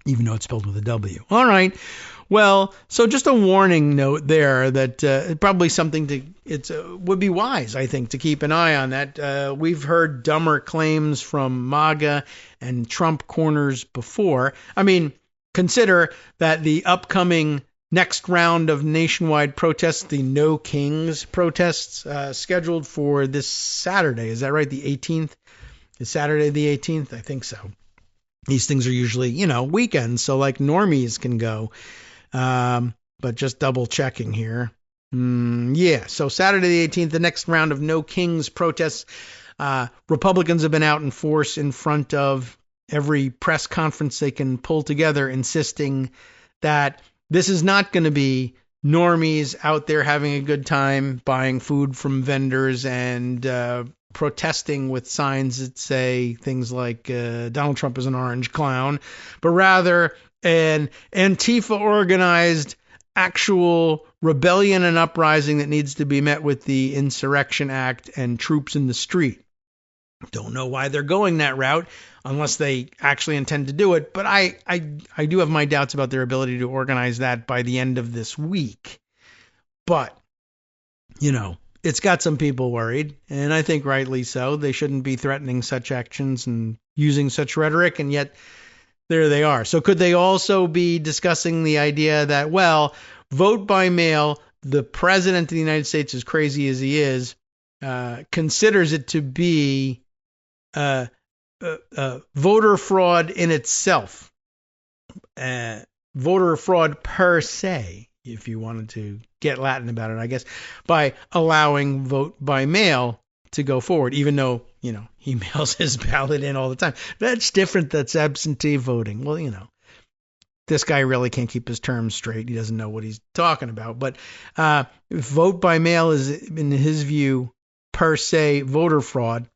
Speaker 2: even though it's spelled with a W. All right. Well, so just a warning note there that probably something would be wise, I think, to keep an eye on that. We've heard dumber claims from MAGA and Trump corners before. I mean, consider that the upcoming next round of nationwide protests, the No Kings protests, scheduled for this Saturday. Is that right? The 18th? Is Saturday the 18th? I think so. These things are usually, weekends, so like normies can go. But just double checking here. So Saturday the 18th, the next round of No Kings protests. Republicans have been out in force in front of every press conference they can pull together, insisting that this is not going to be normies out there having a good time, buying food from vendors and protesting with signs that say things like Donald Trump is an orange clown, but rather an Antifa organized actual rebellion and uprising that needs to be met with the Insurrection Act and troops in the street. Don't know why they're going that route unless they actually intend to do it, but I do have my doubts about their ability to organize that by the end of this week. But, it's got some people worried, and I think rightly so. They shouldn't be threatening such actions and using such rhetoric, and yet there they are. So could they also be discussing the idea that, well, vote by mail, the president of the United States, as crazy as he is, considers it to be voter fraud in itself, voter fraud per se, if you wanted to get Latin about it, I guess, by allowing vote by mail to go forward, even though, he mails his ballot in all the time. That's different. That's absentee voting. Well, this guy really can't keep his terms straight. He doesn't know what he's talking about. But if vote by mail is, in his view, per se voter fraud,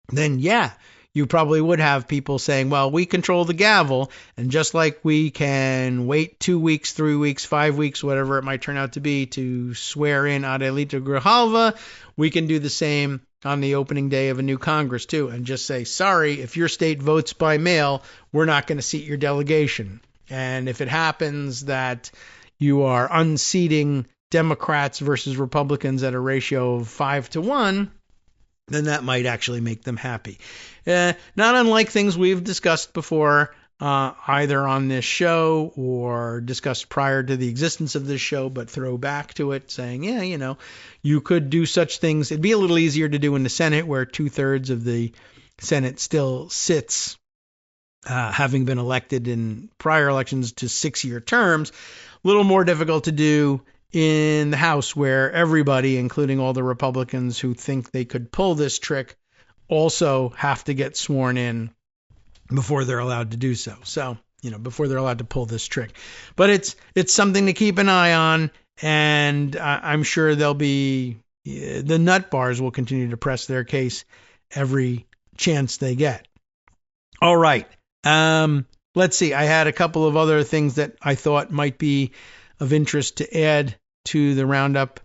Speaker 2: then yeah, you probably would have people saying, well, we control the gavel, and just like we can wait 2 weeks, 3 weeks, 5 weeks, whatever it might turn out to be, to swear in Adelita Grijalva, we can do the same on the opening day of a new Congress too, and just say, sorry, if your state votes by mail, we're not going to seat your delegation. And if it happens that you are unseating Democrats versus Republicans at a ratio of 5-1, then that might actually make them happy. Not unlike things we've discussed before, either on this show or discussed prior to the existence of this show, but throw back to it saying, yeah, you could do such things. It'd be a little easier to do in the Senate, where 2/3 of the Senate still sits, having been elected in prior elections to 6-year terms. A little more difficult to do in the House, where everybody, including all the Republicans who think they could pull this trick, also have to get sworn in before they're allowed to do so. So, before they're allowed to pull this trick. But it's something to keep an eye on, and I'm sure there'll be, the nut bars will continue to press their case every chance they get. All right. Let's see. I had a couple of other things that I thought might be of interest to add to the roundup.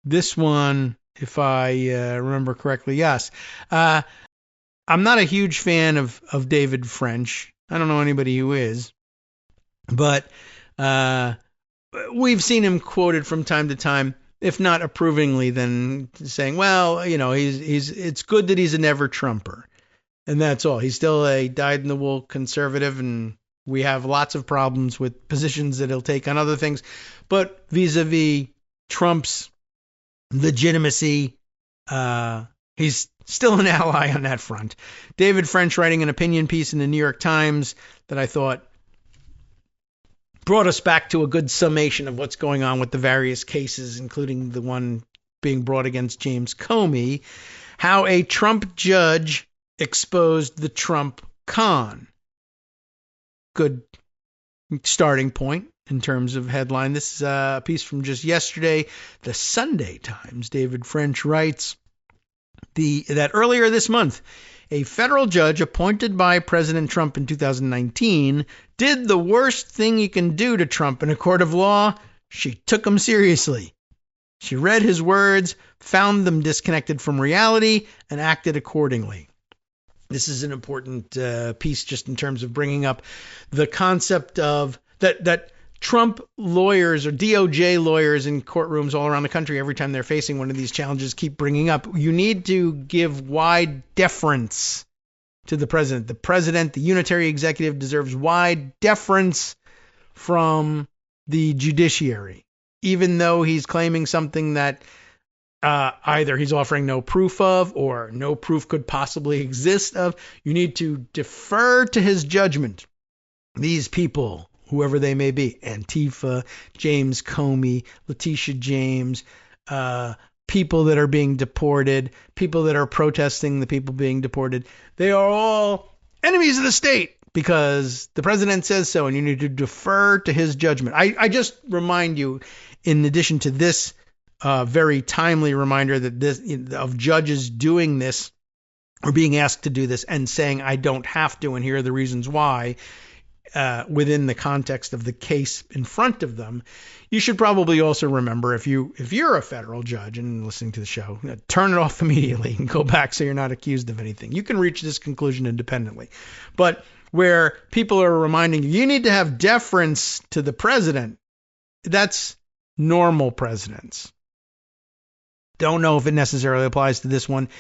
Speaker 2: This one, if I remember correctly, yes. I'm not a huge fan of David French. I don't know anybody who is, but we've seen him quoted from time to time, if not approvingly, then saying, well, it's good that he's a never Trumper. And that's all. He's still a dyed-in-the-wool conservative, and we have lots of problems with positions that he'll take on other things. But vis-a-vis Trump's legitimacy, he's still an ally on that front. David French, writing an opinion piece in the New York Times that I thought brought us back to a good summation of what's going on with the various cases, including the one being brought against James Comey, how a Trump judge exposed the Trump con. Good starting point in terms of headline. This is a piece from just yesterday, the Sunday Times. David French writes that earlier this month, a federal judge appointed by President Trump in 2019 did the worst thing you can do to Trump in a court of law. She took him seriously. She read his words, found them disconnected from reality, and acted accordingly. This is an important piece just in terms of bringing up the concept of that Trump lawyers or DOJ lawyers in courtrooms all around the country, every time they're facing one of these challenges, keep bringing up, you need to give wide deference to the president. The president, the unitary executive, deserves wide deference from the judiciary, even though he's claiming something that either he's offering no proof of or no proof could possibly exist of. You need to defer to his judgment. These people, whoever they may be, Antifa, James Comey, Letitia James, people that are being deported, people that are protesting the people being deported, they are all enemies of the state because the president says so, and you need to defer to his judgment. I just remind you, in addition to this very timely reminder that of judges doing this or being asked to do this and saying, I don't have to, and here are the reasons why, within the context of the case in front of them, you should probably also remember, if you're a federal judge and listening to the show, turn it off immediately and go back so you're not accused of anything. You can reach this conclusion independently. But where people are reminding you, you need to have deference to the president, that's normal presidents. Don't know if it necessarily applies to this one,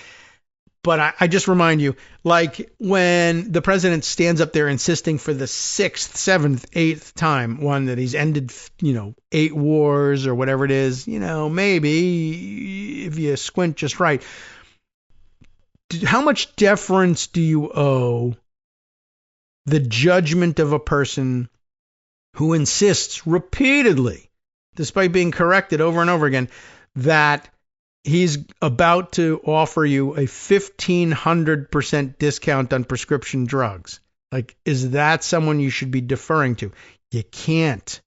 Speaker 2: but I just remind you, like when the president stands up there insisting for the 6th, 7th, 8th time, one, that he's ended, 8 wars or whatever it is, maybe if you squint just right. How much deference do you owe the judgment of a person who insists repeatedly, despite being corrected over and over again, that he's about to offer you a 1,500% discount on prescription drugs. Like, is that someone you should be deferring to? You can't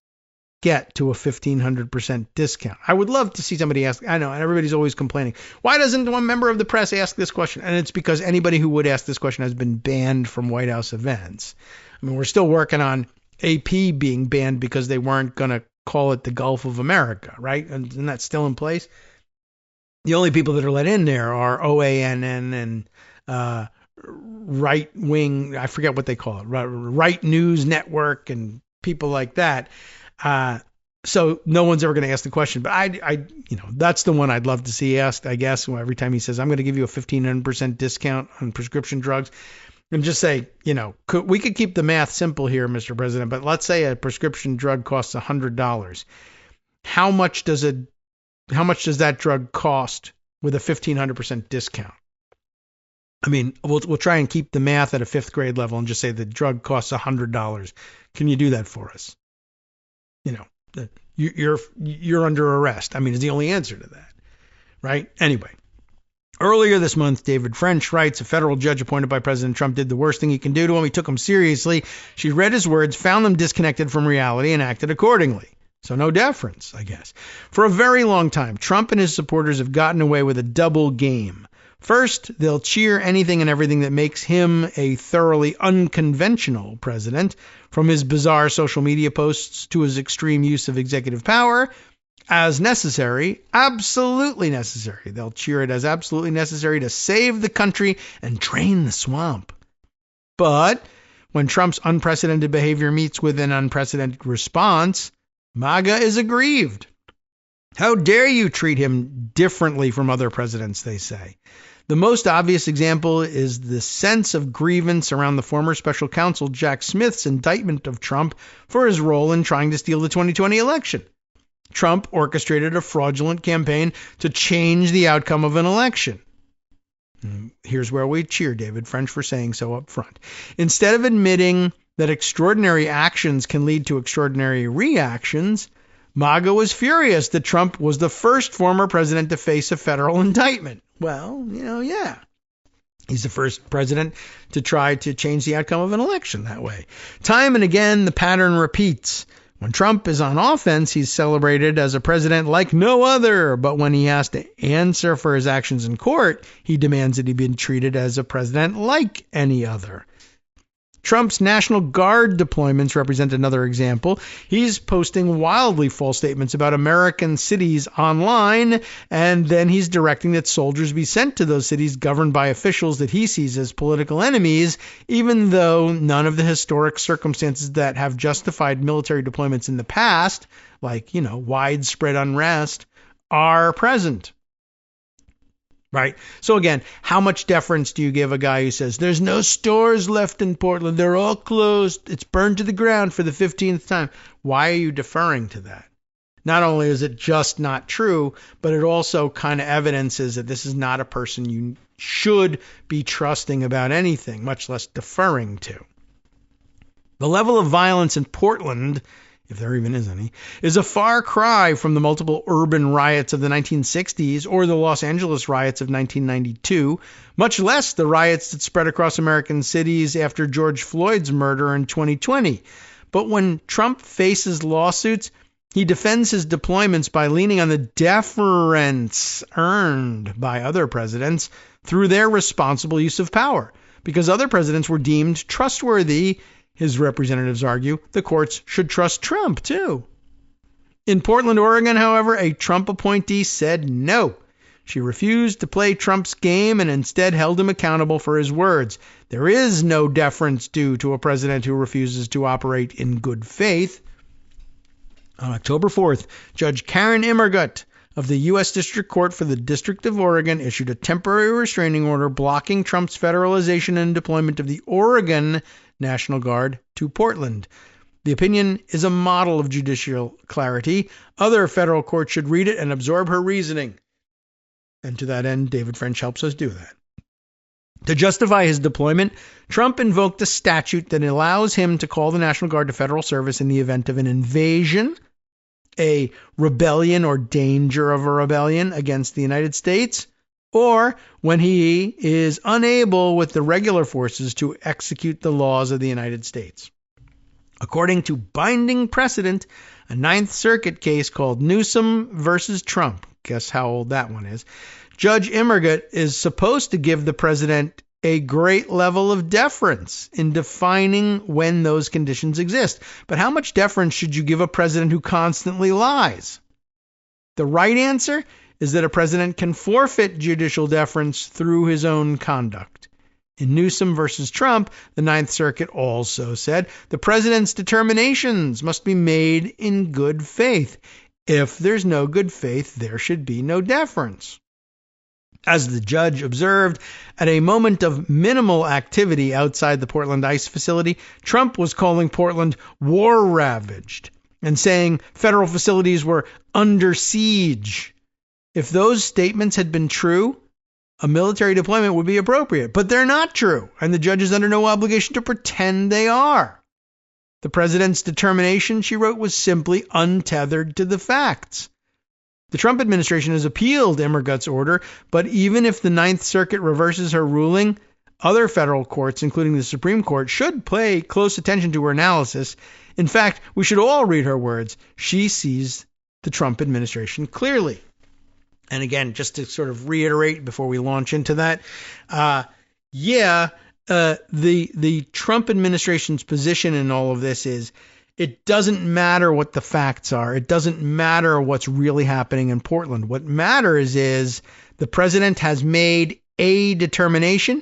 Speaker 2: get to a 1,500% discount. I would love to see somebody ask, I know, and everybody's always complaining, why doesn't one member of the press ask this question? And it's because anybody who would ask this question has been banned from White House events. I mean, we're still working on AP being banned because they weren't going to call it the Gulf of America, right? And that's still in place. The only people that are let in there are OANN and right wing, I forget what they call it, Right News Network and people like that. So no one's ever going to ask the question, but I, that's the one I'd love to see asked, I guess, every time he says, I'm going to give you a 1,500% discount on prescription drugs. And just say, we could keep the math simple here, Mr. President, but let's say a prescription drug costs $100. How much does that drug cost with a 1,500% discount? I mean, we'll try and keep the math at a fifth grade level and just say the drug costs $100. Can you do that for us? You're under arrest. I mean, is the only answer to that, right? Anyway. Earlier this month, David French writes, a federal judge appointed by President Trump did the worst thing he can do to him. He took him seriously. She read his words, found them disconnected from reality, and acted accordingly. So no deference, I guess. For a very long time, Trump and his supporters have gotten away with a double game. First, they'll cheer anything and everything that makes him a thoroughly unconventional president, from his bizarre social media posts to his extreme use of executive power. As necessary, absolutely necessary. They'll cheer it as absolutely necessary to save the country and drain the swamp. But when Trump's unprecedented behavior meets with an unprecedented response, MAGA is aggrieved. How dare you treat him differently from other presidents, they say. The most obvious example is the sense of grievance around the former special counsel Jack Smith's indictment of Trump for his role in trying to steal the 2020 election. Trump orchestrated a fraudulent campaign to change the outcome of an election. Here's where we cheer David French for saying so up front. Instead of admitting that extraordinary actions can lead to extraordinary reactions, MAGA was furious that Trump was the first former president to face a federal indictment. Well, yeah. He's the first president to try to change the outcome of an election that way. Time and again, the pattern repeats. When Trump is on offense, he's celebrated as a president like no other. But when he has to answer for his actions in court, he demands that he be treated as a president like any other. Trump's National Guard deployments represent another example. He's posting wildly false statements about American cities online, and then he's directing that soldiers be sent to those cities governed by officials that he sees as political enemies, even though none of the historic circumstances that have justified military deployments in the past, like, widespread unrest, are present. Right? So again, how much deference do you give a guy who says, there's no stores left in Portland, they're all closed, it's burned to the ground for the 15th time? Why are you deferring to that? Not only is it just not true, but it also kind of evidences that this is not a person you should be trusting about anything, much less deferring to. The level of violence in Portland, if there even is any, is a far cry from the multiple urban riots of the 1960s or the Los Angeles riots of 1992, much less the riots that spread across American cities after George Floyd's murder in 2020. But when Trump faces lawsuits, he defends his deployments by leaning on the deference earned by other presidents through their responsible use of power. Because other presidents were deemed trustworthy, his representatives argue, the courts should trust Trump, too. In Portland, Oregon, however, a Trump appointee said no. She refused to play Trump's game and instead held him accountable for his words. There is no deference due to a president who refuses to operate in good faith. On October 4th, Judge Karen Immergut of the U.S. District Court for the District of Oregon issued a temporary restraining order blocking Trump's federalization and deployment of the Oregon National Guard to Portland. The opinion is a model of judicial clarity. Other federal courts should read it and absorb her reasoning. And to that end, David French helps us do that. To justify his deployment, Trump invoked a statute that allows him to call the National Guard to federal service in the event of an invasion, a rebellion or danger of a rebellion against the United States, or when he is unable with the regular forces to execute the laws of the United States. According to binding precedent, a Ninth Circuit case called Newsom versus Trump, guess how old that one is, Judge Immergut is supposed to give the president a great level of deference in defining when those conditions exist. But how much deference should you give a president who constantly lies? The right answer is that a president can forfeit judicial deference through his own conduct. In Newsom versus Trump, the Ninth Circuit also said the president's determinations must be made in good faith. If there's no good faith, there should be no deference. As the judge observed, at a moment of minimal activity outside the Portland ICE facility, Trump was calling Portland war-ravaged and saying federal facilities were under siege. If those statements had been true, a military deployment would be appropriate. But they're not true, and the judge is under no obligation to pretend they are. The president's determination, she wrote, was simply untethered to the facts. The Trump administration has appealed Immergut's order, but even if the Ninth Circuit reverses her ruling, other federal courts, including the Supreme Court, should pay close attention to her analysis. In fact, we should all read her words. She sees the Trump administration clearly. And again, just to sort of reiterate before we launch into that, the Trump administration's position in all of this is it doesn't matter what the facts are. It doesn't matter what's really happening in Portland. What matters is the president has made a determination,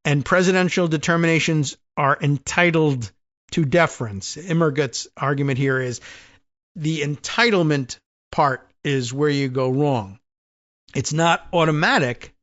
Speaker 2: and presidential determinations are entitled to deference. Immergut's argument here is the entitlement part is where you go wrong. It's not automatic.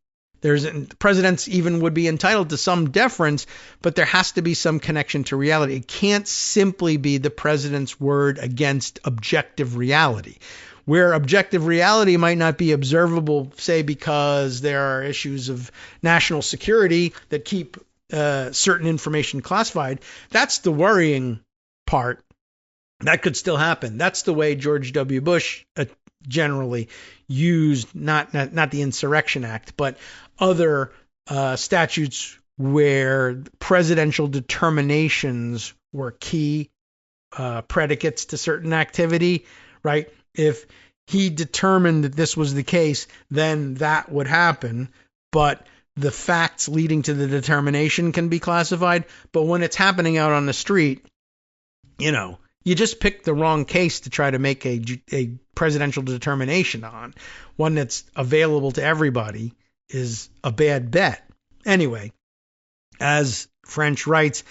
Speaker 2: Presidents even would be entitled to some deference, but there has to be some connection to reality. It can't simply be the president's word against objective reality, where objective reality might not be observable, say, because there are issues of national security that keep certain information classified. That's the worrying part. That could still happen. That's the way George W. Bush generally used not the Insurrection Act, but other statutes where presidential determinations were key predicates to certain activity, right? If he determined that this was the case, then that would happen, but the facts leading to the determination can be classified. But when it's happening out on the street, you just pick the wrong case to try to make a presidential determination on. One that's available to everybody is a bad bet. Anyway, as French writes,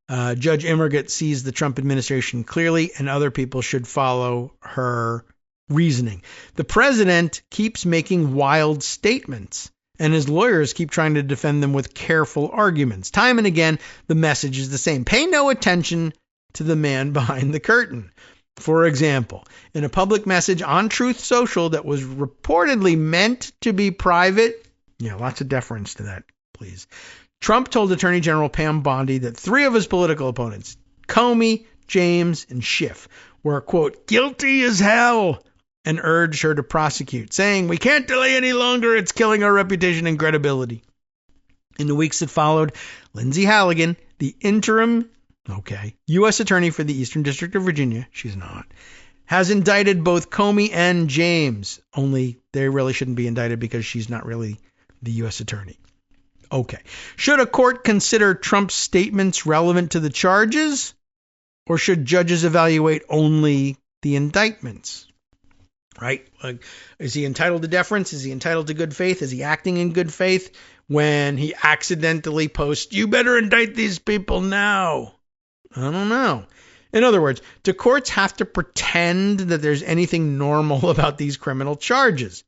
Speaker 2: Judge Immergut sees the Trump administration clearly, and other people should follow her reasoning. The president keeps making wild statements, and his lawyers keep trying to defend them with careful arguments. Time and again, the message is the same. Pay no attention to the man behind the curtain. For example, in a public message on Truth Social that was reportedly meant to be private, lots of deference to that, please. Trump told Attorney General Pam Bondi that 3 of his political opponents, Comey, James, and Schiff, were, quote, guilty as hell, and urged her to prosecute, saying, "We can't delay any longer. It's killing our reputation and credibility." In the weeks that followed, Lindsay Halligan, the interim U.S. Attorney for the Eastern District of Virginia, she's not, has indicted both Comey and James, only they really shouldn't be indicted because she's not really the U.S. Attorney. Okay. Should a court consider Trump's statements relevant to the charges, or should judges evaluate only the indictments? Right? Is he entitled to deference? Is he entitled to good faith? Is he acting in good faith when he accidentally posts, "You better indict these people now"? I don't know. In other words, do courts have to pretend that there's anything normal about these criminal charges?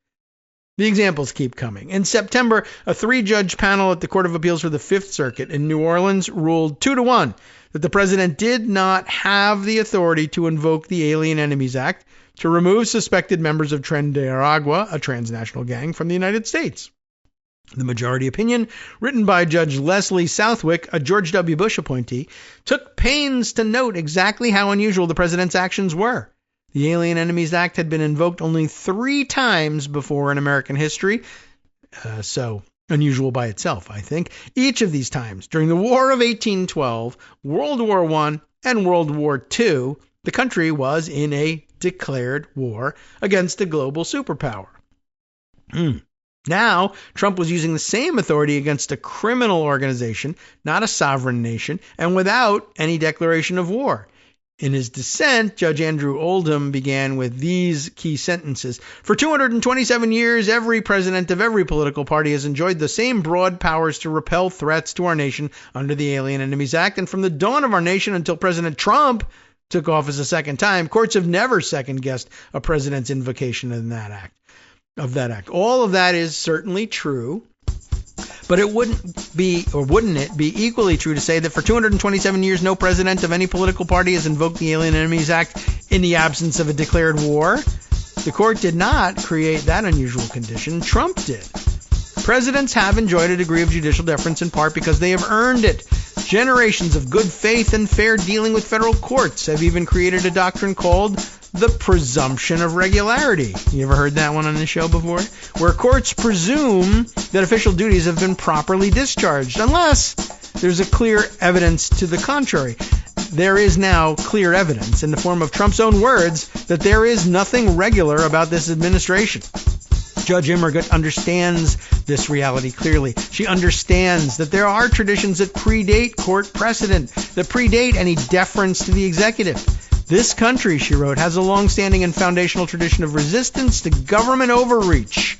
Speaker 2: The examples keep coming. In September, a 3-judge panel at the Court of Appeals for the Fifth Circuit in New Orleans ruled 2-1 that the president did not have the authority to invoke the Alien Enemies Act to remove suspected members of Tren de Aragua, a transnational gang, from the United States. The majority opinion, written by Judge Leslie Southwick, a George W. Bush appointee, took pains to note exactly how unusual the president's actions were. The Alien Enemies Act had been invoked only 3 times before in American history, so unusual by itself, I think. Each of these times, during the War of 1812, World War I, and World War II, the country was in a declared war against a global superpower. Now, Trump was using the same authority against a criminal organization, not a sovereign nation, and without any declaration of war. In his dissent, Judge Andrew Oldham began with these key sentences. For 227 years, every president of every political party has enjoyed the same broad powers to repel threats to our nation under the Alien Enemies Act. And from the dawn of our nation until President Trump took office a second time, courts have never second-guessed a president's invocation of that act. All of that is certainly true. But wouldn't it be equally true to say that for 227 years, no president of any political party has invoked the Alien Enemies Act in the absence of a declared war? The court did not create that unusual condition. Trump did. Presidents have enjoyed a degree of judicial deference in part because they have earned it. Generations of good faith and fair dealing with federal courts have even created a doctrine called the presumption of regularity. You ever heard that one on the show before? Where courts presume that official duties have been properly discharged, unless there's a clear evidence to the contrary. There is now clear evidence in the form of Trump's own words that there is nothing regular about this administration. Judge Immergut understands this reality clearly. She understands that there are traditions that predate court precedent, that predate any deference to the executive. This country, she wrote, has a long-standing and foundational tradition of resistance to government overreach,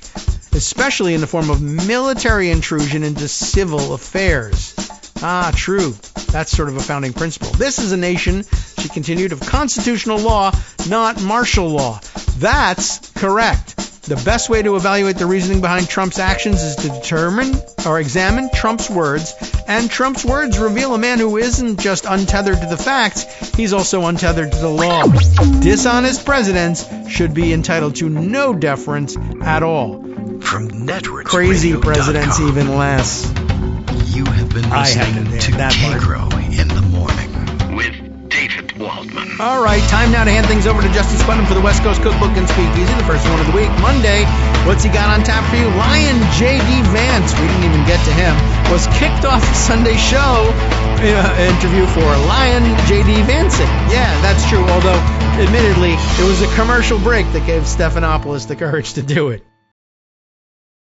Speaker 2: especially in the form of military intrusion into civil affairs. Ah, true. That's sort of a founding principle. This is a nation, she continued, of constitutional law, not martial law. That's correct. The best way to evaluate the reasoning behind Trump's actions is to determine or examine Trump's words, and Trump's words reveal a man who isn't just untethered to the facts, he's also untethered to the law. Dishonest presidents should be entitled to no deference at all.
Speaker 1: From Network
Speaker 2: Crazy presidents even less.
Speaker 1: You have been listening to Kagro in the morning with David Waldman.
Speaker 2: All right, time now to hand things over to Justice Putnam for the West Coast Cookbook and Speakeasy, the first one of the week, Monday. What's he got on tap for you? Lion J.D. Vance, we didn't even get to him, was kicked off the Sunday show interview for Lion J.D. Vancing. Yeah, that's true, although admittedly it was a commercial break that gave Stephanopoulos the courage to do it.